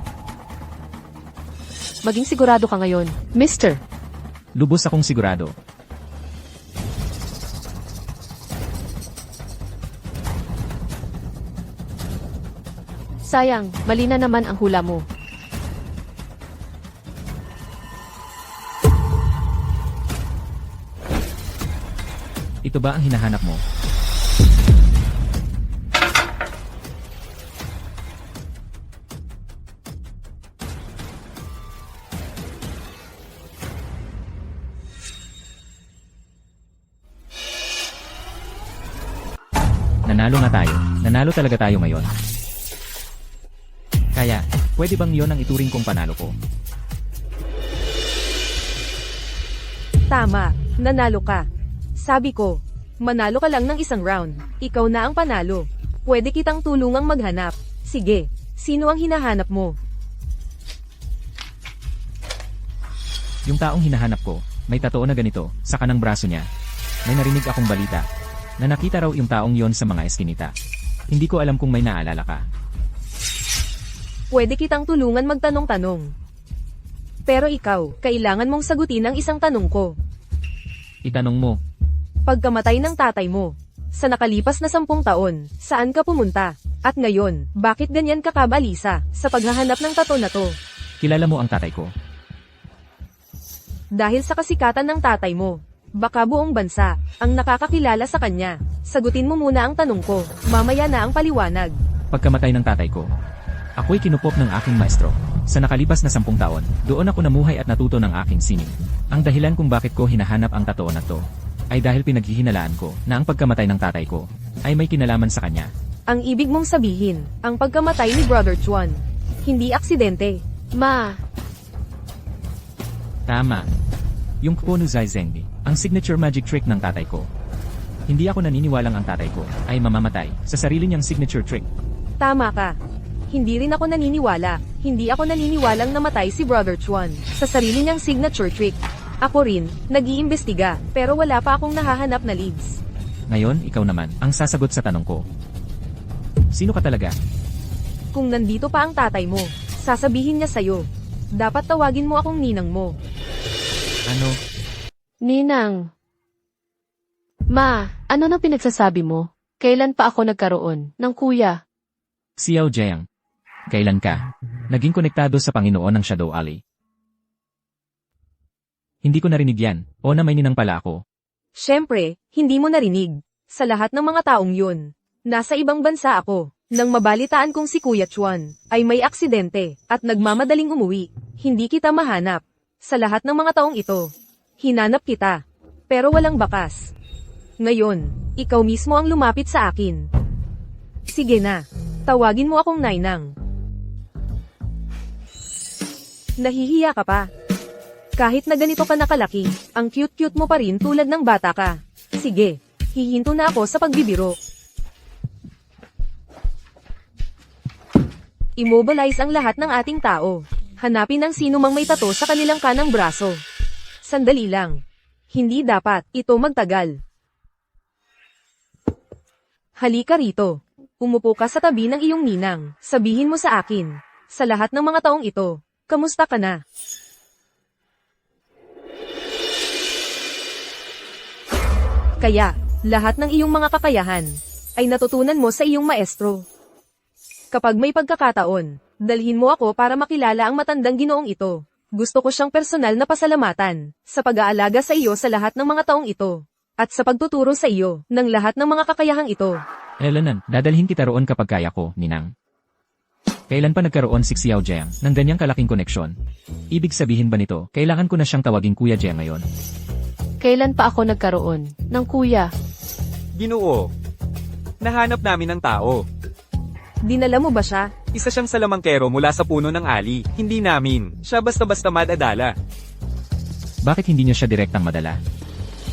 Maging sigurado ka ngayon, Mister. Lubos akong sigurado. Sayang, mali na naman ang hula mo. Ito ba ang hinahanap mo? Nanalo na tayo. Nanalo talaga tayo ngayon. Kaya, pwede bang yon ang ituring kong panalo ko? Tama, nanalo ka. Sabi ko, manalo ka lang ng isang round. Ikaw na ang panalo. Pwede kitang tulungang maghanap. Sige, sino ang hinahanap mo? Yung taong hinahanap ko, may tattoo na ganito, sa kanang braso niya. May narinig akong balita, na nakita raw yung taong yon sa mga eskinita. Hindi ko alam kung may naalala ka. Pwede kitang tulungan magtanong-tanong. Pero ikaw, kailangan mong sagutin ang isang tanong ko. Itanong mo, Pagkamatay ng tatay mo, sa nakalipas na 10 taon, saan ka pumunta? At ngayon, bakit ganyan ka kabalisa sa paghahanap ng tattoo na to? kilala mo ang tatay ko? Dahil sa kasikatan ng tatay mo, baka buong bansa ang nakakakilala sa kanya. Sagutin mo muna ang tanong ko, mamaya na ang paliwanag. Pagkamatay ng tatay ko, ako'y kinupop ng aking maestro. Sa nakalipas na 10 taon, doon ako namuhay at natuto ng aking sining. Ang dahilan kung bakit ko hinahanap ang tattoo na to, ay dahil pinaghihinalaan ko na ang pagkamatay ng tatay ko ay may kinalaman sa kanya. Ang ibig mong sabihin, ang pagkamatay ni Brother Chuan, hindi aksidente. Ma, Tama. Yung Kono Zai Zengbi, ang signature magic trick ng tatay ko. Hindi ako naniniwalang ang tatay ko ay mamamatay sa sarili niyang signature trick. Tama ka. Hindi rin ako naniniwala. Hindi ako naniniwalang namatay si Brother Chuan sa sarili niyang signature trick. Ako rin, nag-iimbestiga, pero wala pa akong nahahanap na leads. Ngayon, ikaw naman, ang sasagot sa tanong ko. Sino ka talaga? Kung nandito pa ang tatay mo, sasabihin niya sa'yo. Dapat tawagin mo akong ninang mo. Ano? Ninang. Ma, ano nang pinagsasabi mo? Kailan pa ako nagkaroon ng kuya? Xiao Jiang. Kailan ka? Naging konektado sa Panginoon ng Shadow Alley. Hindi ko narinig yan, o na may ninang pala ako. Siyempre, hindi mo narinig. Sa lahat ng mga taong yun, nasa ibang bansa ako. Nang mabalitaan kong si Kuya Chuan ay may aksidente at nagmamadaling umuwi, hindi kita mahanap. Sa lahat ng mga taong ito, hinanap kita. Pero walang bakas. Ngayon, ikaw mismo ang lumapit sa akin. Sige na, tawagin mo akong Nainang. Nahihiya ka pa. Kahit na ganito ka nakalaki, ang cute-cute mo pa rin tulad ng bata ka. Sige, hihinto na ako sa pagbibiro. Immobilize ang lahat ng ating tao. Hanapin ang sino mang may tato sa kanilang kanang braso. Sandali lang. Hindi dapat ito magtagal. Halika rito. Umupo ka sa tabi ng iyong ninang. Sabihin mo sa akin, sa lahat ng mga taong ito, kamusta ka na? Kaya, lahat ng iyong mga kakayahan, ay natutunan mo sa iyong maestro. Kapag may pagkakataon, dalhin mo ako para makilala ang matandang ginoong ito. Gusto ko siyang personal na pasalamatan, sa pag-aalaga sa iyo sa lahat ng mga taong ito, at sa pagtuturo sa iyo, ng lahat ng mga kakayahang ito. Elanan, dadalhin kita roon kapag kaya ko, Ninang. Kailan pa nagkaroon si Xiao Jiang ng ganyang kalaking koneksyon? Ibig sabihin ba nito, kailangan ko na siyang tawaging Kuya Jiang ngayon? Kailan pa ako nagkaroon ng kuya? Ginoo. Nahanap namin ng tao. Dinala mo ba siya? Isa siyang salamangkero mula sa puno ng ali. Hindi namin. Siya basta-basta madadala. Bakit hindi niyo siya direktang madala?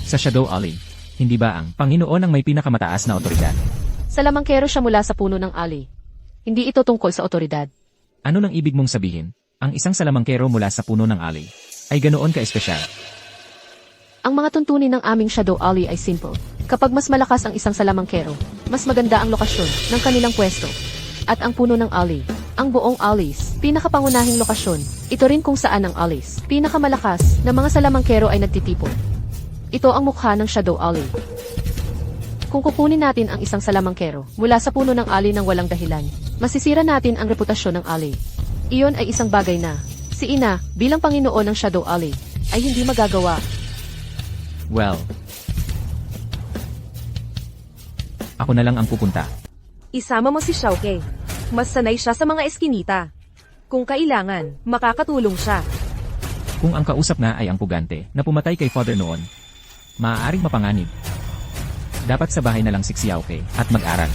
Sa Shadow Alley, hindi ba ang Panginoon ang may pinakamataas na otoridad? Salamangkero siya mula sa puno ng ali. Hindi ito tungkol sa otoridad. Ano nang ibig mong sabihin? Ang isang salamangkero mula sa puno ng alley ay ganoon ka-espesyal. Ang mga tuntunin ng aming Shadow Alley ay simple. Kapag mas malakas ang isang salamangkero, mas maganda ang lokasyon ng kanilang pwesto. At ang puno ng alley, ang buong alleys, pinakapangunahing lokasyon. Ito rin kung saan ang alleys, pinakamalakas na mga salamangkero ay nagtitipon. Ito ang mukha ng Shadow Alley. Kung kukunin natin ang isang salamangkero mula sa puno ng alley ng walang dahilan, masisira natin ang reputasyon ng alley. Iyon ay isang bagay na, si Ina, bilang Panginoon ng Shadow Alley, ay hindi magagawa. Well, ako na lang ang pupunta. Isama mo si Xiaoke. Mas sanay siya sa mga eskinita. Kung kailangan, makakatulong siya. Kung ang kausap na ay ang pugante na pumatay kay Father noon, maaaring mapanganib. Dapat sa bahay na lang si Xiaoke at mag-aral.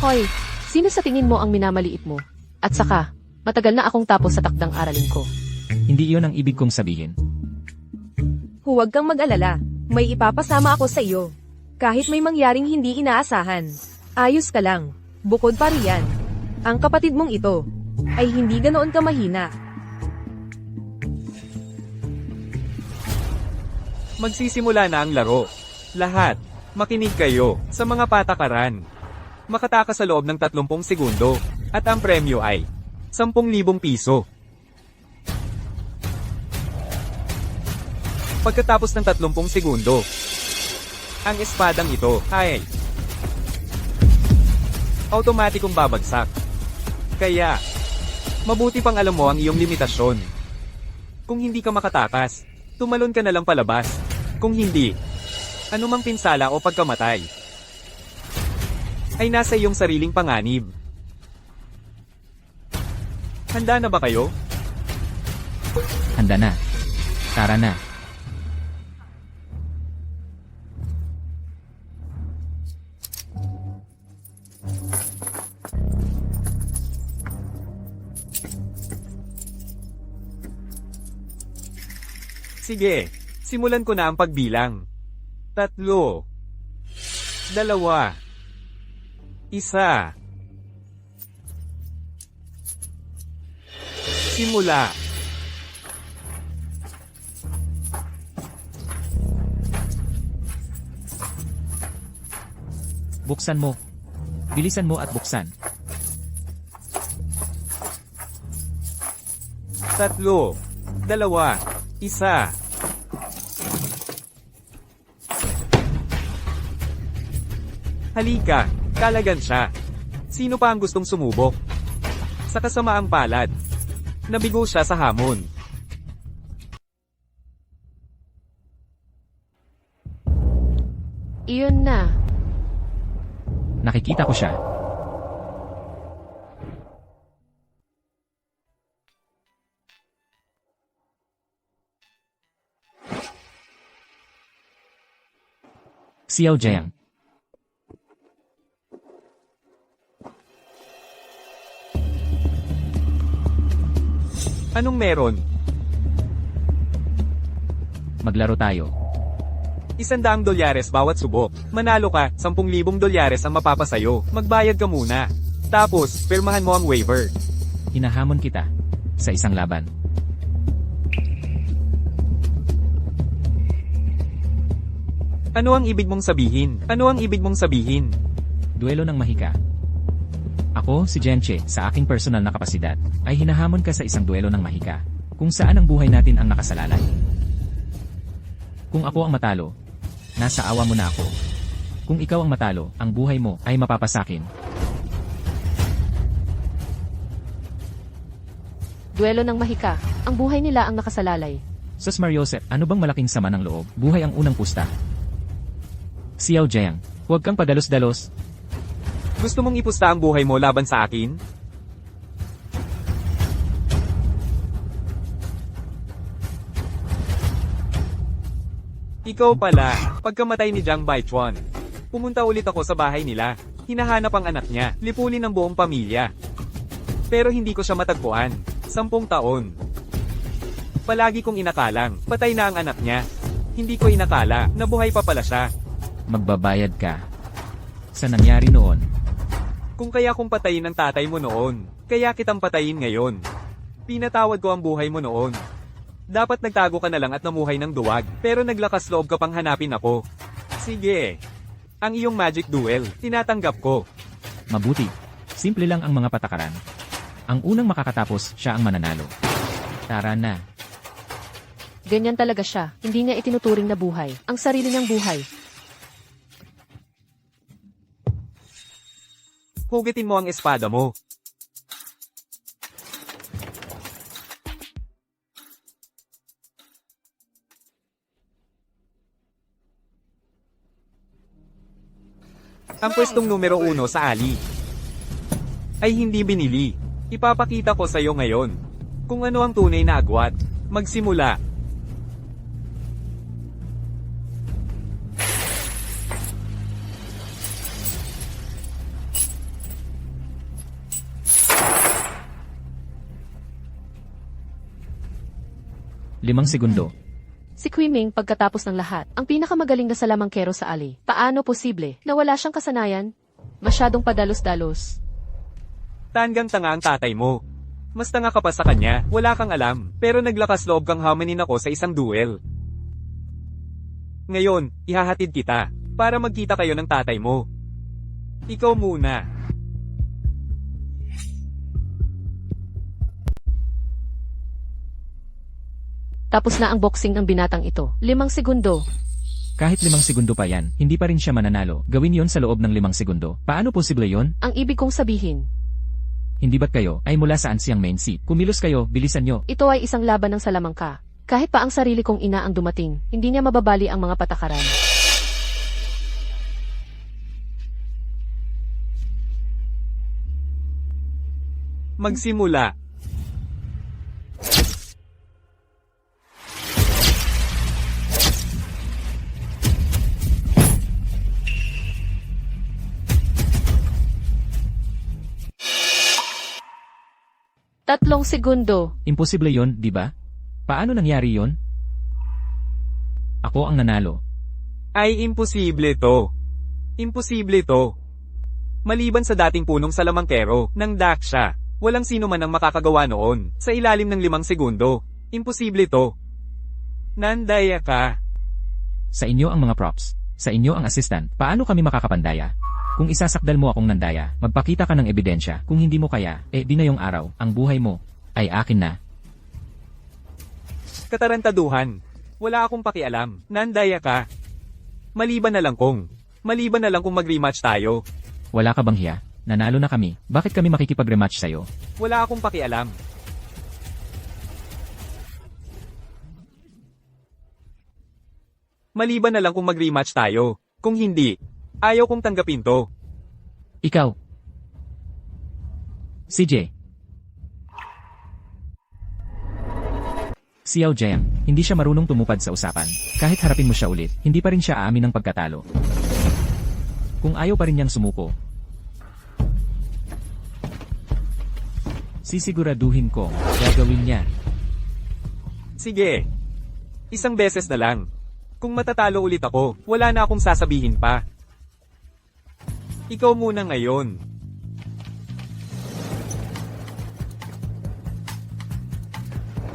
Hoy, sino sa tingin mo ang minamaliit mo? At saka, matagal na akong tapos sa takdang aralin ko. Hindi iyon ang ibig kong sabihin. Huwag kang mag-alala. May ipapasama ako sa iyo. Kahit may mangyaring hindi inaasahan. Ayos ka lang. Bukod pa riyan, ang kapatid mong ito ay hindi ganoon ka mahina. Magsisimula na ang laro. Lahat, makinig kayo sa mga patakaran. Makatakas sa loob ng 30 segundo. At ang premyo ay 10,000 piso. Pagkatapos ng 30 segundo, ang espadang ito ay automatikong babagsak. Kaya, mabuti pang alam mo ang iyong limitasyon. Kung hindi ka makatakas, tumalon ka na lang palabas. Kung hindi, anumang pinsala o pagkamatay ay nasa iyong sariling panganib. Handa na ba kayo? Handa na. Tara na. Sige, simulan ko na ang pagbilang. 3, 2, 1. Simula. Buksan mo. Bilisan mo at buksan. 3, 2, 1. Halika, kalagan siya. Sino pa ang gustong sumubok? Sa kasamaang palad, nabigo siya sa hamon. Iyon na. Nakikita ko siya. Xiao Jiang. Anong meron? Maglaro tayo. $100 bawat subok. Manalo ka, $10,000 ang mapapasayo. Magbayad ka muna. Tapos, pirmahan mo ang waiver. Hinahamon kita. Sa isang laban. Ano ang ibig mong sabihin? Ano ang ibig mong sabihin? Duelo ng mahika. Ako, si Genche, sa aking personal na kapasidad, ay hinahamon ka sa isang duelo ng mahika, kung saan ang buhay natin ang nakasalalay. Kung ako ang matalo, nasa awa mo na ako. Kung ikaw ang matalo, ang buhay mo ay mapapasakin. Duelo ng mahika. Ang buhay nila ang nakasalalay. Sus Mariosep, ano bang malaking sama ng loob? Buhay ang unang pusta. Xiao Jiang, huwag kang padalos-dalos. Gusto mong ipusta ang buhay mo laban sa akin? Ikaw pala, pagkamatay ni Jiang Baichuan. Pumunta ulit ako sa bahay nila. Hinahanap ang anak niya, lipulin ng buong pamilya. Pero hindi ko siya matagpuan. 10 taon. Palagi kong inakalang, patay na ang anak niya. Hindi ko inakala, na buhay pa pala siya. Magbabayad ka. Sa nangyari noon, Kung kaya kong patayin ang tatay mo noon, kaya kitang patayin ngayon. Pinatawad ko ang buhay mo noon. Dapat nagtago ka na lang at namuhay ng duwag, pero naglakas loob ka pang hanapin ako. Sige. Ang iyong magic duel, tinatanggap ko. mabuti. Simple lang ang mga patakaran. Ang unang makakatapos, siya ang mananalo. Tara na. Ganyan talaga siya. Hindi niya itinuturing na buhay. Ang sarili niyang buhay. Hugutin mo ang espada mo. Ang pwestong numero 1 sa Ali ay hindi binili. Ipapakita ko sa iyo ngayon kung ano ang tunay na agwat. Magsimula. Limang segundo. Si Kui-Ming pagkatapos ng lahat, ang pinakamagaling na salamangkero sa Ali. Paano posible na wala siyang kasanayan? Masyadong padalos-dalos. Tanggang tanga ang tatay mo. Mas tanga ka pa sa kanya, wala kang alam, pero naglakas loob kang hamanin ako sa isang duel. Ngayon, ihahatid kita, para magkita kayo ng tatay mo. Ikaw muna. Tapos na ang boxing ng binatang ito. 5 segundo. Kahit 5 segundo pa yan, hindi pa rin siya mananalo. Gawin yon sa loob ng 5 segundo. Paano posible yon? Ang ibig kong sabihin, Hindi ba't kayo ay mula sa ansiyang main seat? Kumilos kayo, bilisan nyo. ito ay isang laban ng salamangka. Kahit pa ang sarili kong ina ang dumating, hindi niya mababali ang mga patakaran. Magsimula. Tatlong segundo. Imposible yon, di ba? Paano nangyari yon? Ako ang nanalo. Ay imposible to. Imposible to. Maliban sa dating punong salamangkero, ng Daksha, walang sino man ang makakagawa noon, sa ilalim ng 5 segundo. Imposible to. Nandaya ka. Sa inyo ang mga props. Sa inyo ang assistant. Paano kami makakapandaya? Kung isasakdal mo akong nandaya, magpakita ka ng ebidensya. Kung hindi mo kaya, di na yung araw, ang buhay mo, ay akin na. Katarantaduhan. Wala akong pakialam. Nandaya ka. Maliban na lang kung mag-rematch tayo. Wala ka bang hiya? Nanalo na kami. Bakit kami makikipag-rematch sa'yo? Wala akong pakialam. Maliban na lang kung mag-rematch tayo. Kung hindi, ayaw kong tanggapin to. Ikaw. CJ. Xiao Jiang, hindi siya marunong tumupad sa usapan. Kahit harapin mo siya ulit, hindi pa rin siya aamin ng pagkatalo. Kung ayaw pa rin niyang sumuko, sisiguraduhin ko, gagawin niya. Sige. Isang beses na lang. Kung matatalo ulit ako, wala na akong sasabihin pa. Ikaw muna ngayon.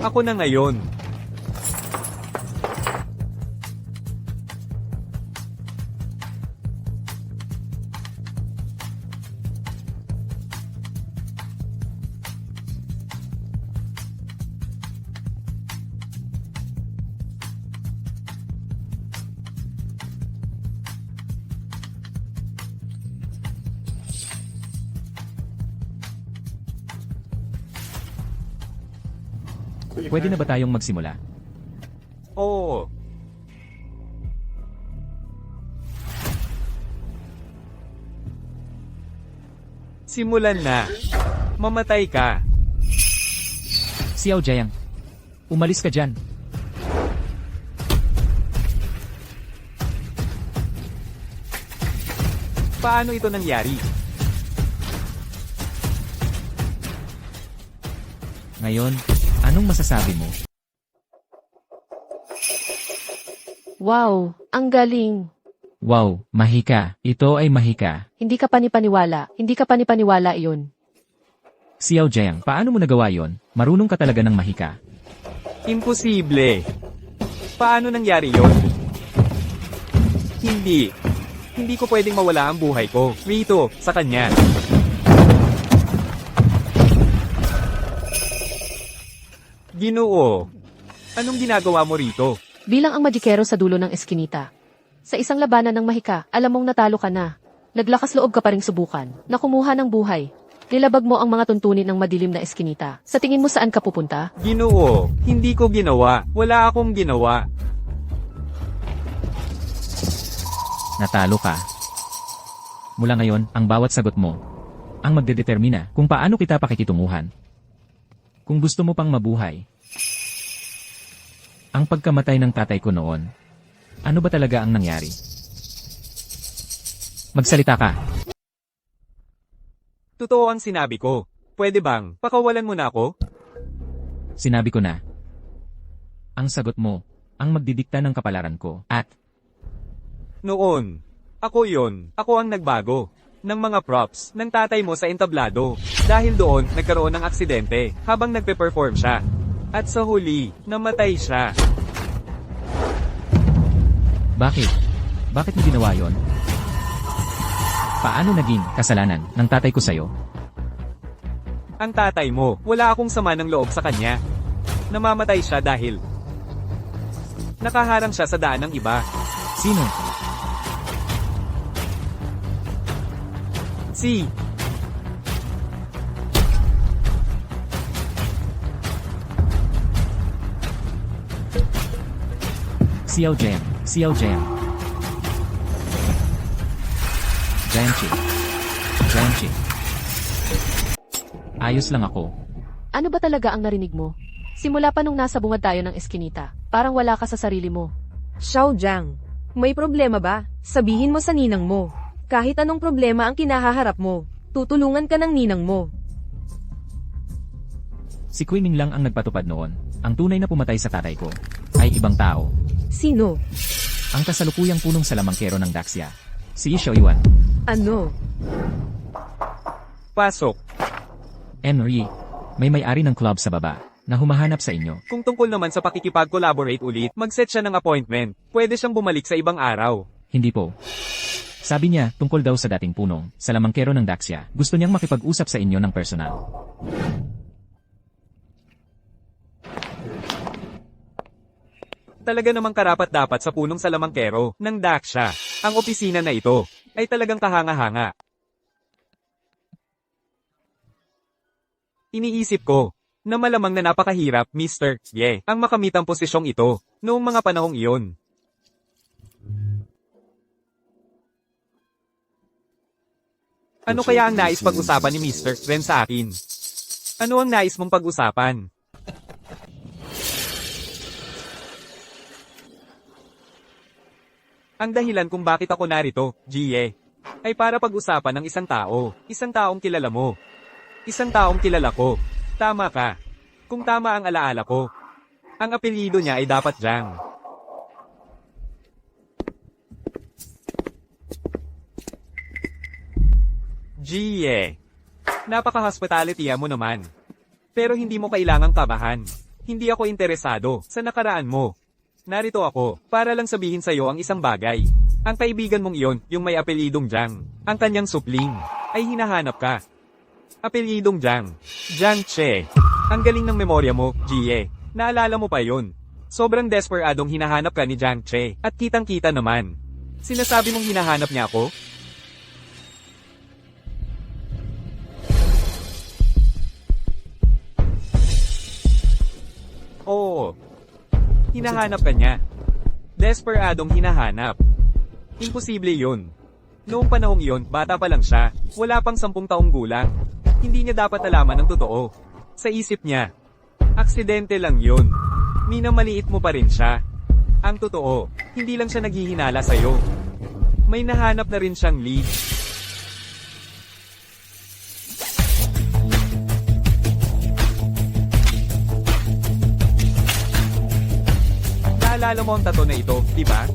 Ako na ngayon. Pwede na ba tayong magsimula? Oo. Simulan na. Mamatay ka. Xiao Jiang, umalis ka dyan. Paano ito nangyari? Ngayon, anong masasabi mo? Wow, ang galing. Wow, mahika. Ito ay mahika. Hindi ka panipaniwala iyon. Xiao Jiang, paano mo nagawa yon? Marunong ka talaga ng mahika. Imposible. Paano nangyari yon? Hindi. Hindi ko pwedeng mawala ang buhay ko. Rito, sa kanya. Ginoo. Anong ginagawa mo rito? Bilang ang magikero sa dulo ng eskinita. Sa isang labanan ng mahika, alam mong natalo ka na. Naglakas loob ka pa ring subukan, na kumuha ng buhay. Nilabag mo ang mga tuntunin ng madilim na eskinita. Sa tingin mo saan ka pupunta? Ginoo, hindi ko ginawa. Wala akong ginawa. Natalo ka. Mula ngayon, ang bawat sagot mo ang magdedetermina kung paano kita pakikitunguhan. Kung gusto mo pang mabuhay. Ang pagkamatay ng tatay ko noon, ano ba talaga ang nangyari? Magsalita ka. Totoo ang sinabi ko. Pwede bang, pakawalan mo na ako? Sinabi ko na. Ang sagot mo, ang magdidikta ng kapalaran ko, at Noon. Ako yon. Ako ang nagbago. Ng mga props, ng tatay mo sa entablado. Dahil doon, nagkaroon ng aksidente, habang nagpe-perform siya. At sa huli, namatay siya. bakit? Bakit mo ginawa yon? Paano naging kasalanan ng tatay ko sa'yo? Ang tatay mo, wala akong sama ng loob sa kanya. Namamatay siya dahil nakaharang siya sa daan ng iba. Sino? Si Xiao Jiang. Xiao Jiang. Jiangqi. Jiangqi. Ayos lang ako. Ano ba talaga ang narinig mo? Simula pa nung nasa bungad tayo ng eskinita, parang wala ka sa sarili mo. Xiao Jiang, may problema ba? Sabihin mo sa ninang mo. Kahit anong problema ang kinahaharap mo, tutulungan ka ng ninang mo. Si Kui Ming lang ang nagpatupad noon. Ang tunay na pumatay sa tatay ko ay ibang tao. Sino? Ang kasalukuyang punong salamangkero ng Daxia. Si Xiao Yuan. Ano? pasok. Henry, may may-ari ng club sa baba na humahanap sa inyo. Kung tungkol naman sa pakikipag-collaborate ulit, mag-set siya ng appointment. Pwede siyang bumalik sa ibang araw. Hindi po. Sabi niya, tungkol daw sa dating punong, salamangkero ng Daxia, gusto niyang makipag-usap sa inyo ng personal. Talaga namang karapat-dapat sa punong salamangkero ng Daxia. Ang opisina na ito ay talagang kahanga-hanga. Iniisip ko na malamang na napakahirap, Mr. Ye, ang makamit ang posisyong ito noong mga panahong iyon. Ano kaya ang nais pag-usapan ni Mr. Ren sa akin? Ano ang nais mong pag-usapan? Ang dahilan kung bakit ako narito, Jie, ay para pag-usapan ng isang tao. Isang taong kilala mo. Isang taong kilala ko. Tama ka. Kung tama ang alaala ko. Ang apelyido niya ay dapat Jiang. Jie. Napaka-hospitality mo naman. Pero hindi mo kailangang kabahan. Hindi ako interesado sa nakaraan mo. Narito ako, para lang sabihin sa'yo ang isang bagay. Ang kaibigan mong iyon, yung may apelyidong Jiang, ang kanyang supling, ay hinahanap ka. Apelyidong Jiang. Jiang Che. Ang galing ng memorya mo, Jie. Naalala mo pa yun. Sobrang desperadong hinahanap ka ni Jiang Che, at kitang-kita naman. Sinasabi mong hinahanap niya ako? Oo. Hinahanap ka niya. Desperadong hinahanap. Imposible yun. Noong panahong iyon, bata pa lang siya. Wala pang 10 taong gulang. Hindi niya dapat alaman ang totoo. Sa isip niya, aksidente lang yun. Minamaliit mo pa rin siya. Ang totoo, hindi lang siya naghihinala sa'yo. May nahanap na rin siyang lead. Naalala mo ang tato na ito, di ba?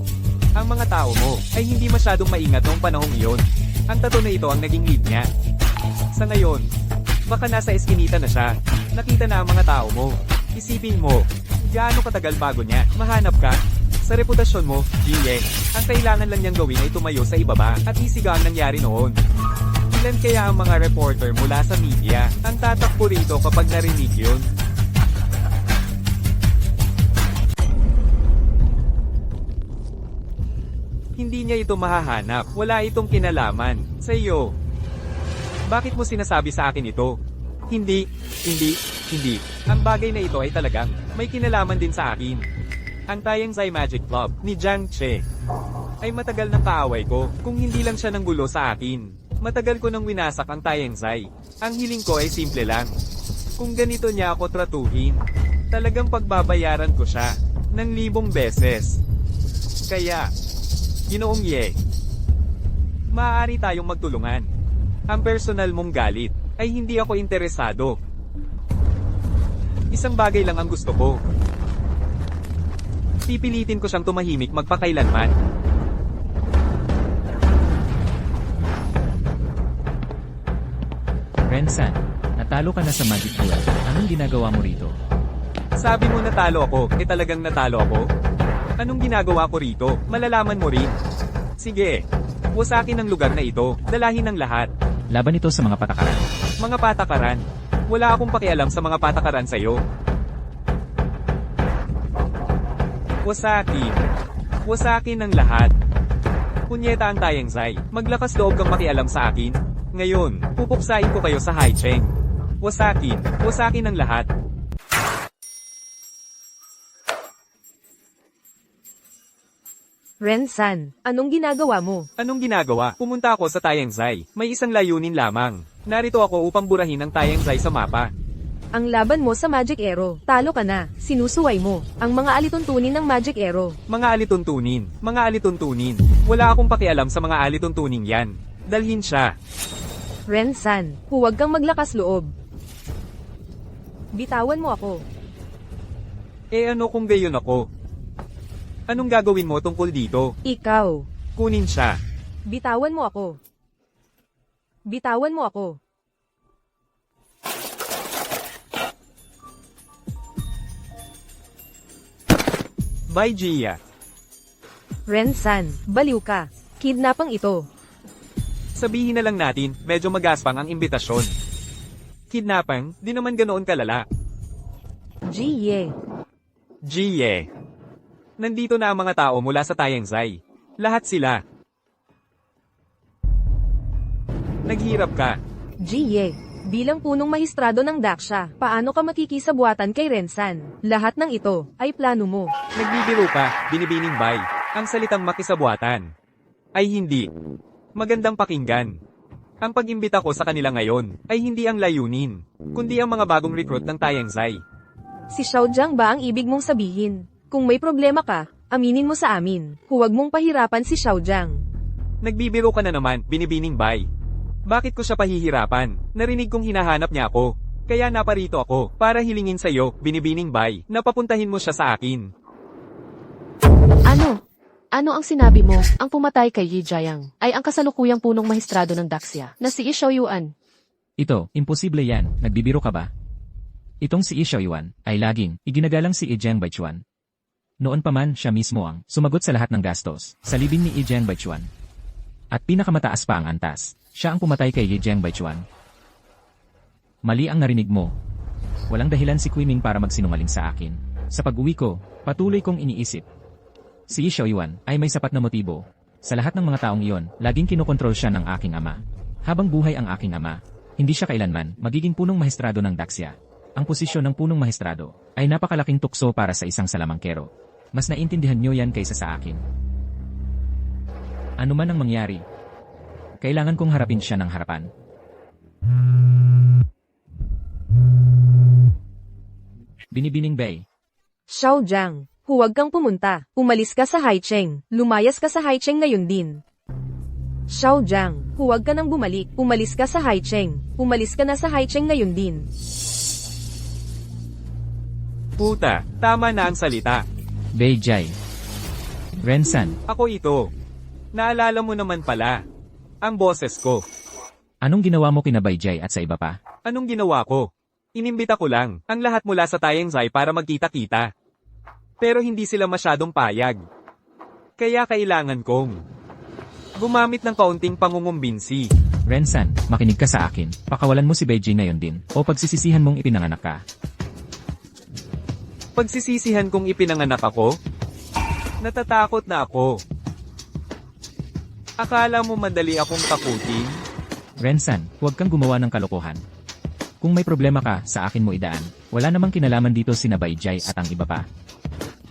Ang mga tao mo ay hindi masyadong maingat noong panahong iyon. Ang tato na ito ang naging lead niya. Sa ngayon, baka nasa eskinita na siya. Nakita na ang mga tao mo. Isipin mo, gaano katagal bago niya mahanap ka? Sa reputasyon mo, Jie, ang kailangan lang niyang gawin ay tumayo sa ibaba at isiga ang nangyari noon. Ilan kaya ang mga reporter mula sa media ang tatakbo rito kapag narinig yun? Hindi niya ito mahahanap. Wala itong kinalaman sa iyo. Bakit mo sinasabi sa akin ito? Hindi. Ang bagay na ito ay talagang may kinalaman din sa akin. Ang Taiyangzai Magic Club ni Jiang Che ay matagal ng kaaway ko, kung hindi lang siya nanggulo sa akin. Matagal ko nang winasak ang Taiyangzai. Ang hiling ko ay simple lang. Kung ganito niya ako tratuhin, talagang pagbabayaran ko siya ng 1,000 beses. Kaya, Ginoong Ye, maaari tayong magtulungan. Ang personal mong galit ay hindi ako interesado. Isang bagay lang ang gusto ko. Pipilitin ko siyang tumahimik magpakailanman. Rensan, natalo ka na sa Magic Duel. Anong ginagawa mo rito? Sabi mo natalo ako, talagang natalo ako? Anong ginagawa ko rito? Malalaman mo rin. Sige, wasakin ang lugar na ito, dalahin ang lahat. Laban ito sa mga patakaran. Mga patakaran. Wala akong pakialam sa mga patakaran sa'yo. Wasakin. Wasakin ang lahat. Punyeta ang Taiyangzai. Maglakas loob kang makialam sa akin. Ngayon, pupuksain ko kayo sa Haicheng. Wasakin. Wasakin ang lahat. Rensan, anong ginagawa mo? Anong ginagawa? Pumunta ako sa Taiyangzai. May isang layunin lamang. Narito ako upang burahin ang Taiyangzai sa mapa. Ang laban mo sa Magic Arrow, talo ka na, sinusuway mo, ang mga alituntunin ng Magic Arrow. Mga alituntunin. Mga alituntunin. Wala akong pakialam sa mga alituntunin yan. Dalhin siya. Rensan, huwag kang maglakas loob. Bitawan mo ako. Ano kung gayon ako? Anong gagawin mo tungkol dito? Ikaw. Kunin siya. Bitawan mo ako. Bitawan mo ako. Bye, Gia. Rensan, baliw ka. Kidnapang ito. Sabihin na lang natin, medyo magaspang ang imbitasyon. Kidnapang, di naman ganoon kalala. Jie. Jie. Nandito na ang mga tao mula sa Taiyangzai. Lahat sila. Naghirap ka. Jie. Bilang punong mahistrado ng Daksha, paano ka makikisabuatan kay Rensan? Lahat ng ito ay plano mo. Nagbibiro ka, binibining bay. Ang salitang makisabuatan ay hindi magandang pakinggan. Ang pag-imbita ko sa kanila ngayon ay hindi ang layunin, kundi ang mga bagong recruit ng Taiyangzai. Si Xiaojiang ba ang ibig mong sabihin? Kung may problema ka, aminin mo sa amin. Huwag mong pahirapan si Xiaojiang. Nagbibiro ka na naman, binibining bay. Bakit ko siya pahihirapan? Narinig kong hinahanap niya ako. Kaya naparito ako, para hilingin sa'yo, binibining bay, na papuntahin mo siya sa akin. Ano? Ano ang sinabi mo? Ang pumatay kay Yi Jiang ay ang kasalukuyang punong mahistrado ng Daxia na si Xiao Yuan. Ito, imposible yan. Nagbibiro ka ba? Itong si Yi Xiaoyuan ay laging iginagalang si Yi Jiang Baichuan. Noon pa man siya mismo ang sumagot sa lahat ng gastos sa libing ni Yi Jiang Baichuan. At pinakamataas pa ang antas, siya ang pumatay kay Yi Jiang Baichuan. Mali ang narinig mo. Walang dahilan si Qiuming para magsinungaling sa akin. Sa pag-uwi ko, patuloy kong iniisip. Si Yi Xiaoyuan ay may sapat na motibo. Sa lahat ng mga taong iyon, laging kinokontrol siya ng aking ama. Habang buhay ang aking ama, hindi siya kailanman magiging punong mahestrado ng Daxia. Ang posisyon ng punong mahestrado ay napakalaking tukso para sa isang salamangkero. Mas naintindihan niyo yan kaysa sa akin. Ano man ang mangyari, kailangan kong harapin siya ng harapan. Binibining Bay. Xiao Jiang, huwag kang pumunta. Umalis ka sa Haicheng. Lumayas ka sa Haicheng ngayon din. Xiao Jiang, huwag ka nang bumalik. Umalis ka sa Haicheng. Umalis ka na sa Haicheng ngayon din. Puta, tama na ang salita. Beijai. Rensan, Ako ito. Naalala mo naman pala. Ang boses ko. anong ginawa mo kina Beijai at sa iba pa? Anong ginawa ko? Inimbita ko lang ang lahat mula sa Tianzai para magkita-kita. Pero hindi sila masyadong payag. Kaya kailangan kong gumamit ng kaunting pangungumbinsi. Rensan, makinig ka sa akin. Pakawalan mo si Beijai ngayon din o pagsisisihan mong ipinanganak ka. Pagsisisihan kong ipinanganak ako? Natatakot na ako. Akala mo madali akong takutin? Rensan, huwag kang gumawa ng kalokohan. Kung may problema ka, sa akin mo idaan. Wala namang kinalaman dito sina Beijai at ang iba pa.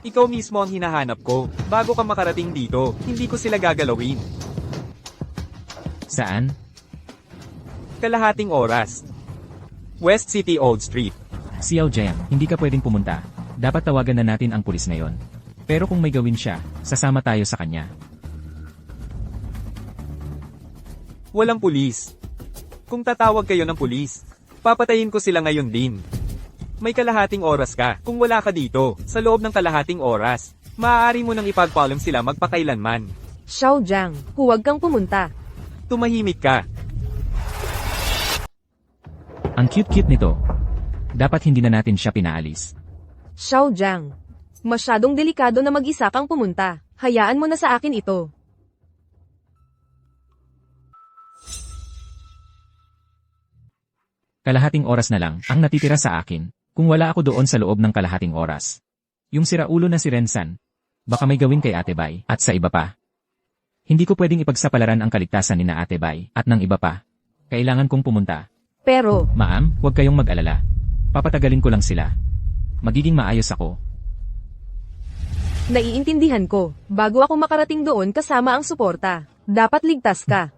Ikaw mismo ang hinahanap ko. Bago ka makarating dito, hindi ko sila gagalawin. Saan? Kalahating oras. West City Old Street. Xiao Jiang, hindi ka pwedeng pumunta. Dapat tawagan na natin ang pulis ngayon. Pero kung may gawin siya, sasama tayo sa kanya. Walang pulis. Kung tatawag kayo ng pulis, papatayin ko sila ngayon din. May kalahating oras ka. Kung wala ka dito, sa loob ng kalahating oras, maaari mo nang ipagpaalam sila magpakailanman. Xiao Jiang, huwag kang pumunta. Tumahimik ka. Ang cute-cute nito. Dapat hindi na natin siya pinaalis. Xiao Jiang, masyadong delikado na mag-isa kang pumunta. Hayaan mo na sa akin ito. Kalahating oras na lang ang natitira sa akin kung wala ako doon sa loob ng kalahating oras. Yung siraulo na si Rensan, baka may gawin kay Ate Bai at sa iba pa. Hindi ko pwedeng ipagsapalaran ang kaligtasan ni na Ate Bai at ng iba pa. Kailangan kong pumunta. Pero, Ma'am, huwag kayong mag-alala. Papatagalin ko lang sila. Magiging maayos ako. naiintindihan ko, bago ako makarating doon kasama ang suporta. Dapat ligtas ka.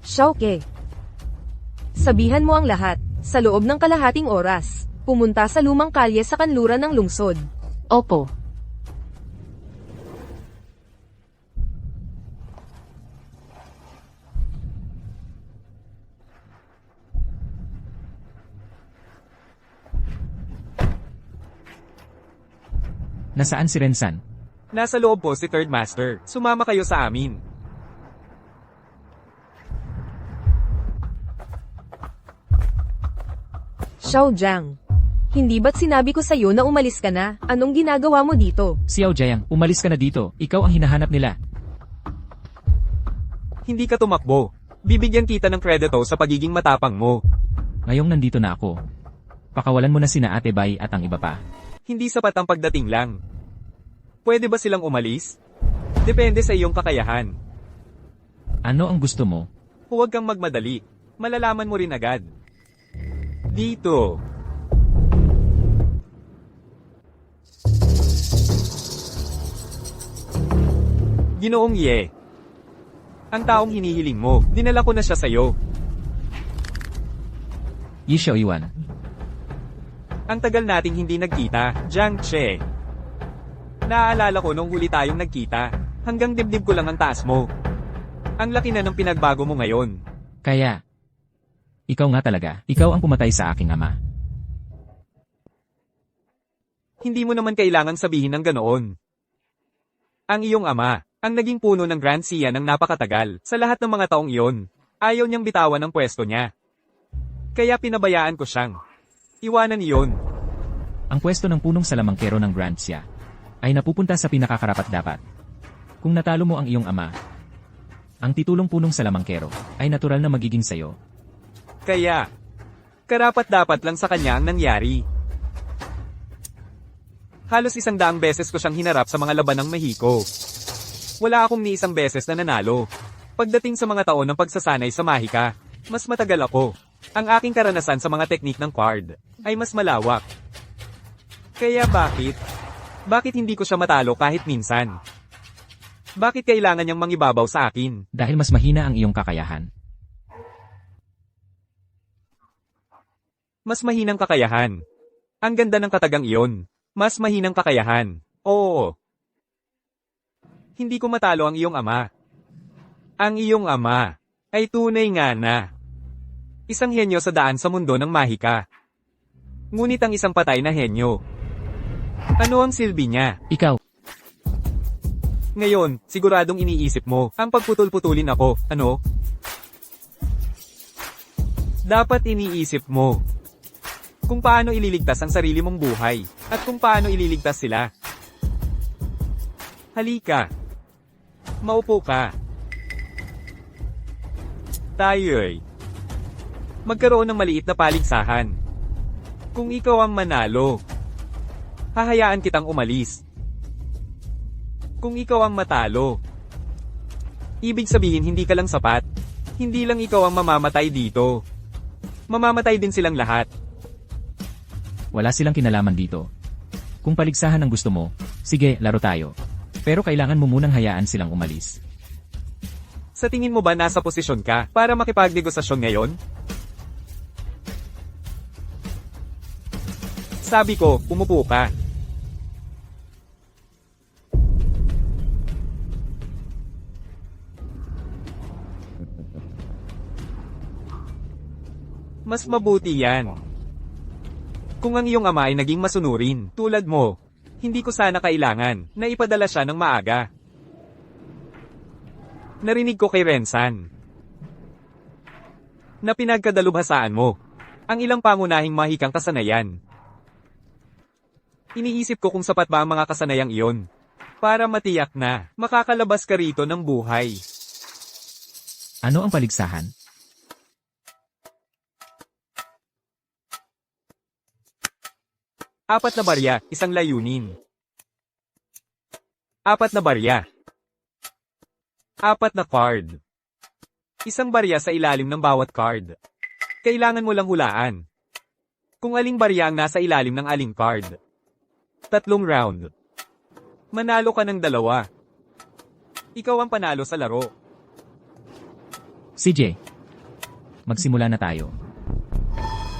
Xiaoke. Sabihan mo ang lahat, sa loob ng kalahating oras. Pumunta sa lumang kalye sa kanluran ng lungsod. Opo. Nasaan si Rensan? Nasa loob po si Third Master. Sumama kayo sa amin. Xiao Jiang. Hindi ba't sinabi ko sa'yo na umalis ka na? Anong ginagawa mo dito? Xiao Jiang, umalis ka na dito. Ikaw ang hinahanap nila. Hindi ka tumakbo. Bibigyan kita ng kredito sa pagiging matapang mo. Ngayong nandito na ako. Pakawalan mo na sina Ate Bai at ang iba pa. Hindi sapat ang pagdating lang. Pwede ba silang umalis? Depende sa iyong kakayahan. Ano ang gusto mo? Huwag kang magmadali. Malalaman mo rin agad. Dito. Ginoong Ye. Ang taong hinihiling mo, dinala ko na siya sa'yo. Yi Xiaoyuan. Ang tagal nating hindi nagkita, Jiang Che. Naaalala ko nung huli tayong nagkita, hanggang dibdib ko lang ang taas mo. Ang laki na ng pinagbago mo ngayon. Kaya, ikaw nga talaga, ikaw ang pumatay sa aking ama. Hindi mo naman kailangan sabihin ng ganoon. Ang iyong ama, ang naging puno ng Grand Sia ng napakatagal, sa lahat ng mga taong iyon. Ayaw niyang bitawan ang pwesto niya. Kaya pinabayaan ko siyang iwanan iyon. Ang pwesto ng punong salamangkero ng Grancia ay napupunta sa pinakakarapat-dapat. Kung natalo mo ang iyong ama, ang titulong punong salamangkero ay natural na magiging sayo. Kaya, karapat-dapat lang sa kanya ang nangyari. Halos 100 beses ko siyang hinarap sa mga laban ng Mexico. Wala akong ni isang beses na nanalo. Pagdating sa mga taon ng pagsasanay sa Mahika, mas matagal ako. Ang aking karanasan sa mga teknik ng card ay mas malawak. Kaya bakit? Bakit hindi ko siya matalo kahit minsan? Bakit kailangan niyang mangibabaw sa akin? Dahil mas mahina ang iyong kakayahan. Mas mahinang kakayahan. Ang ganda ng katagang iyon. Mas mahinang kakayahan. Oo. Hindi ko matalo ang iyong ama. Ang iyong ama ay tunay nga na isang henyo sa daan sa mundo ng Mahika. Ngunit ang isang patay na henyo. Ano ang silbi niya? Ikaw, Ngayon, siguradong iniisip mo, ang pagputol-putulin ako, ano? Dapat iniisip mo kung paano ililigtas ang sarili mong buhay, at kung paano ililigtas sila. Halika. Maupo ka. Tayo'y magkaroon ng maliit na paligsahan. Kung ikaw ang manalo, hahayaan kitang umalis. Kung ikaw ang matalo, ibig sabihin hindi ka lang sapat. Hindi lang ikaw ang mamamatay dito. Mamamatay din silang lahat. wala silang kinalaman dito. Kung paligsahan ang gusto mo, sige, laro tayo. Pero kailangan mo munang hayaan silang umalis. Sa tingin mo ba nasa posisyon ka para makipagnegosasyon ngayon? Sabi ko, umupo ka. Mas mabuti yan. Kung ang iyong ama ay naging masunurin, tulad mo, hindi ko sana kailangan na ipadala siya ng maaga. Narinig ko kay Rensan na pinagkadalubhasaan mo ang ilang pangunahing mahikang kasanayan. Iniisip ko kung sapat ba ang mga kasanayang iyon para matiyak na makakalabas ka rito ng buhay. Ano ang paligsahan? Apat na barya, isang layunin. Apat na barya. Apat na card. Isang barya sa ilalim ng bawat card. Kailangan mo lang hulaan kung aling barya ang nasa ilalim ng aling card. 3 round. Manalo ka ng 2. Ikaw ang panalo sa laro. CJ, magsimula na tayo.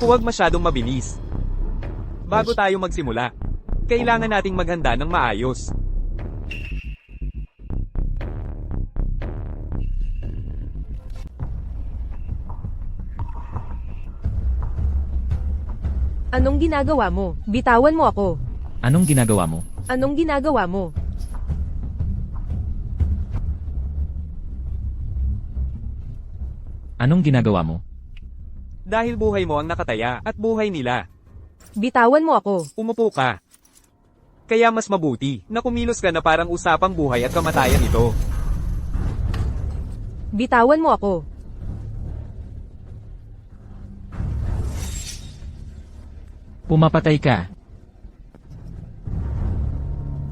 Huwag masyadong mabilis. Bago tayo magsimula, kailangan nating maghanda ng maayos. Anong ginagawa mo? Bitawan mo ako. Anong ginagawa mo? Anong ginagawa mo? Anong ginagawa mo? Dahil buhay mo ang nakataya at buhay nila. Bitawan mo ako. Umupo ka. Kaya mas mabuti na kumilos ka na parang usapang buhay at kamatayan ito. Bitawan mo ako. Pumapatay ka.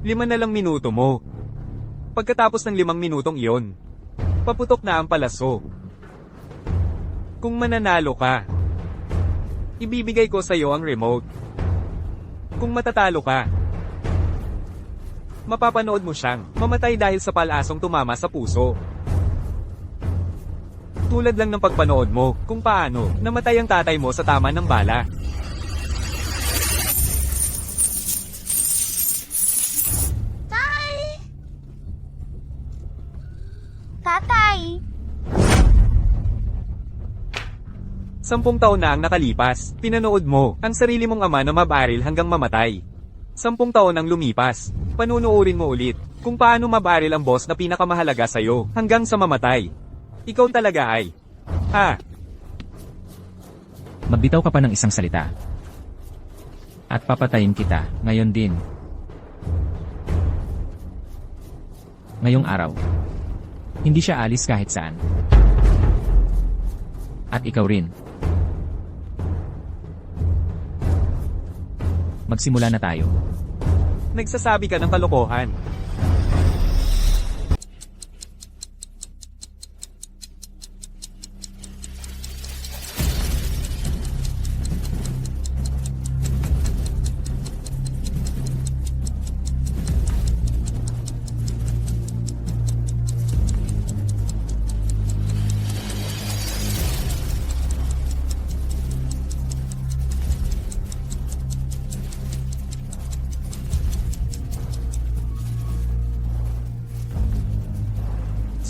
5 na lang minuto mo. Pagkatapos ng 5 minutong iyon, paputok na ang palaso. Kung mananalo ka, ibibigay ko sa iyo ang remote. Kung matatalo ka, mapapanood mo siyang mamatay dahil sa palasong tumama sa puso. Tulad lang ng pagpanood mo kung paano namatay ang tatay mo sa tama ng bala. Tatay! 10 taon na ang nakalipas, pinanood mo ang sarili mong ama na mabaril hanggang mamatay. 10 taon ang lumipas, panunuorin mo ulit kung paano mabaril ang boss na pinakamahalaga sa'yo hanggang sa mamatay. Ikaw talaga ay Ha? Magbitaw ka pa ng isang salita. At papatayin kita, ngayon din. Ngayong araw. Hindi siya alis kahit saan. At ikaw rin. Magsimula na tayo. Nagsasabi ka ng kalokohan.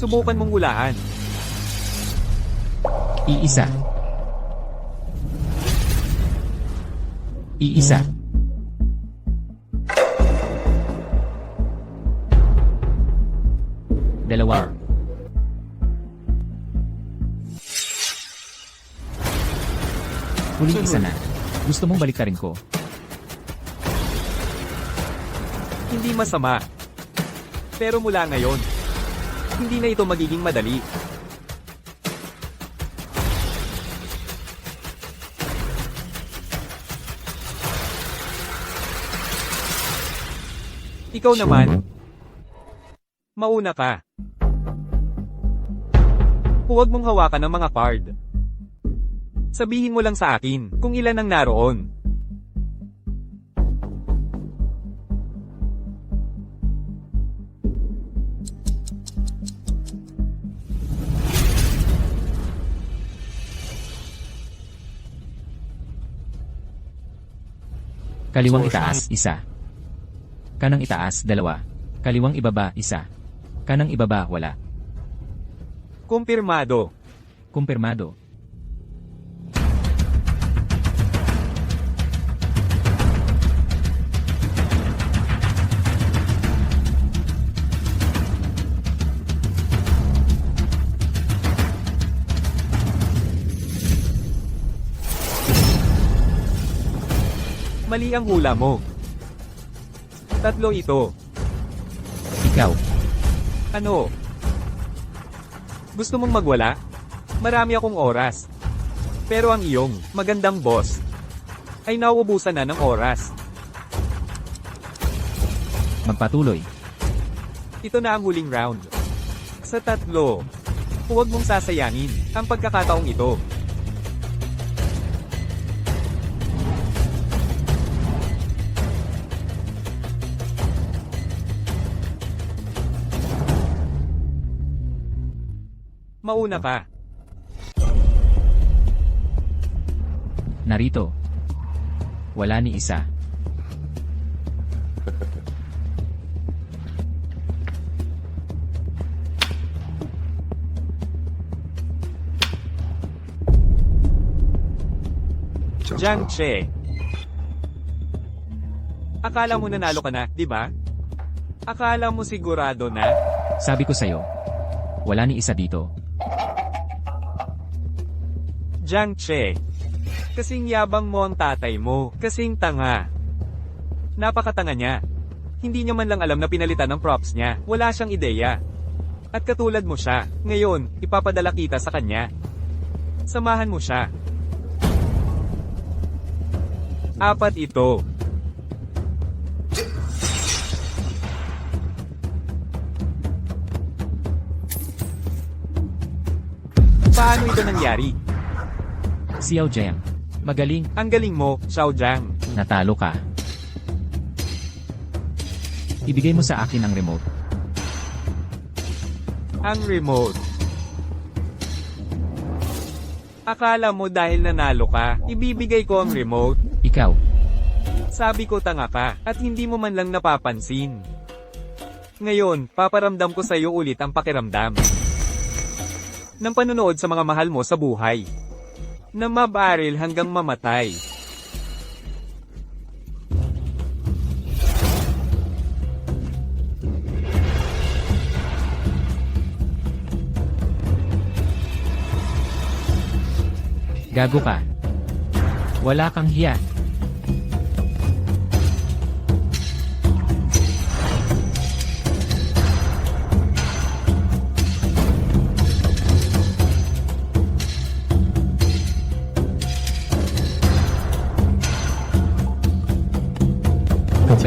Subukan mong hulaan. Iisa. Iisa. Dalawa. Huling isa na. Gusto mong baliktarin ko? Hindi masama. Pero mula ngayon, hindi na ito magiging madali. Ikaw naman. Mauna ka. Huwag mong hawakan ng mga card. Sabihin mo lang sa akin kung ilan ang naroon. Kaliwang itaas, isa. Kanang itaas, dalawa. Kaliwang ibaba, isa. Kanang ibaba, wala. Kumpirmado. Kumpirmado. Mali ang hula mo. Tatlo ito. Ikaw. Ano? Gusto mong magwala? Marami akong oras. Pero ang iyong magandang boss ay nauubusan na ng oras. Magpatuloy. Ito na ang huling round. Sa tatlo, huwag mong sasayangin ang pagkakataong ito. Mauna ka. Narito. Wala ni isa. Jiang Che. Akala mo nanalo ka na, di ba? Akala mo sigurado na? Sabi ko sa'yo. Wala ni isa dito. Jiang Che. Kasing yabang mo ang tatay mo, kasing tanga. Napakatanga niya. Hindi niya man lang alam na pinalitan ng props niya, wala siyang ideya. At katulad mo siya, ngayon, ipapadala kita sa kanya. Samahan mo siya. 4 ito. Paano ito nangyari? Xiao Jiang. Magaling. Ang galing mo, Xiao Jiang. Natalo ka. Ibigay mo sa akin ang remote. Ang remote. Akala mo dahil nanalo ka, ibibigay ko ang remote? Ikaw. Sabi ko tanga ka, at hindi mo man lang napapansin. Ngayon, paparamdam ko sa iyo ulit ang pakiramdam ng panonood sa mga mahal mo sa buhay. Na mabaril hanggang mamatay. Gago ka. Wala kang hiya.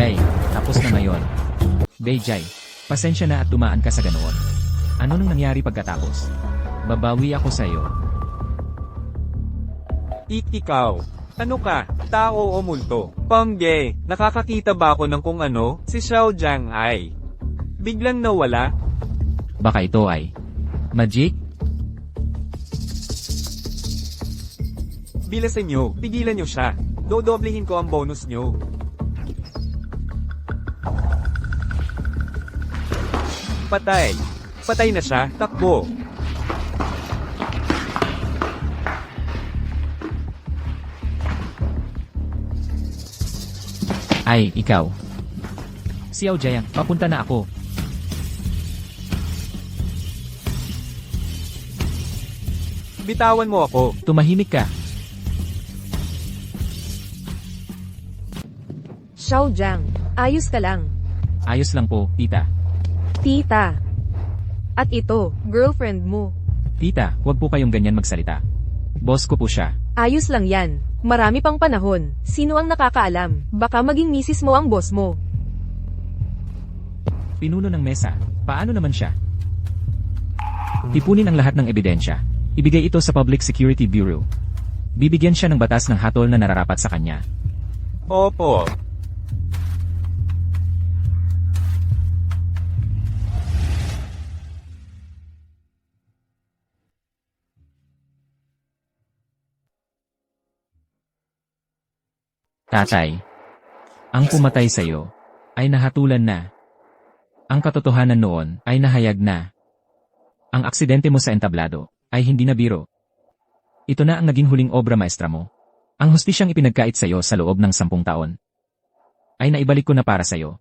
Bay, tapos na ngayon. Bay Jai, pasensya na at tumaan ka sa ganoon. Ano nang nangyari pagkatapos? Babawi ako sa'yo. Ikaw. Ano ka? Tao o multo? Pangge, nakakakita ba ako ng kung ano? Si Xiao Jiang ay biglang nawala? Baka ito ay magic? Bilasan nyo, pigilan nyo siya. Dodoblihin ko ang bonus nyo. Patay. Patay na siya, takbo. Ay, ikaw. Xiao Jiang, papunta na ako. Bitawan mo ako. Tumahimik ka. Xiao Jiang, ayos ka lang. Ayos lang po, tita. Tita. At ito, girlfriend mo. Tita, huwag po kayong ganyan magsalita. Boss ko po siya. Ayos lang yan. Marami pang panahon. Sino ang nakakaalam? Baka maging misis mo ang boss mo. Pinuno ng mesa. Paano naman siya? Tipunin ang lahat ng ebidensya. Ibigay ito sa Public Security Bureau. Bibigyan siya ng batas ng hatol na nararapat sa kanya. Opo. Tatay, ang pumatay sa iyo ay nahatulan na. Ang katotohanan noon ay nahayag na. Ang aksidente mo sa entablado ay hindi na biro. Ito na ang naging huling obra maestra mo. Ang hustisyang ipinagkait sa iyo sa loob ng 10 taon ay naibalik ko na para sa iyo.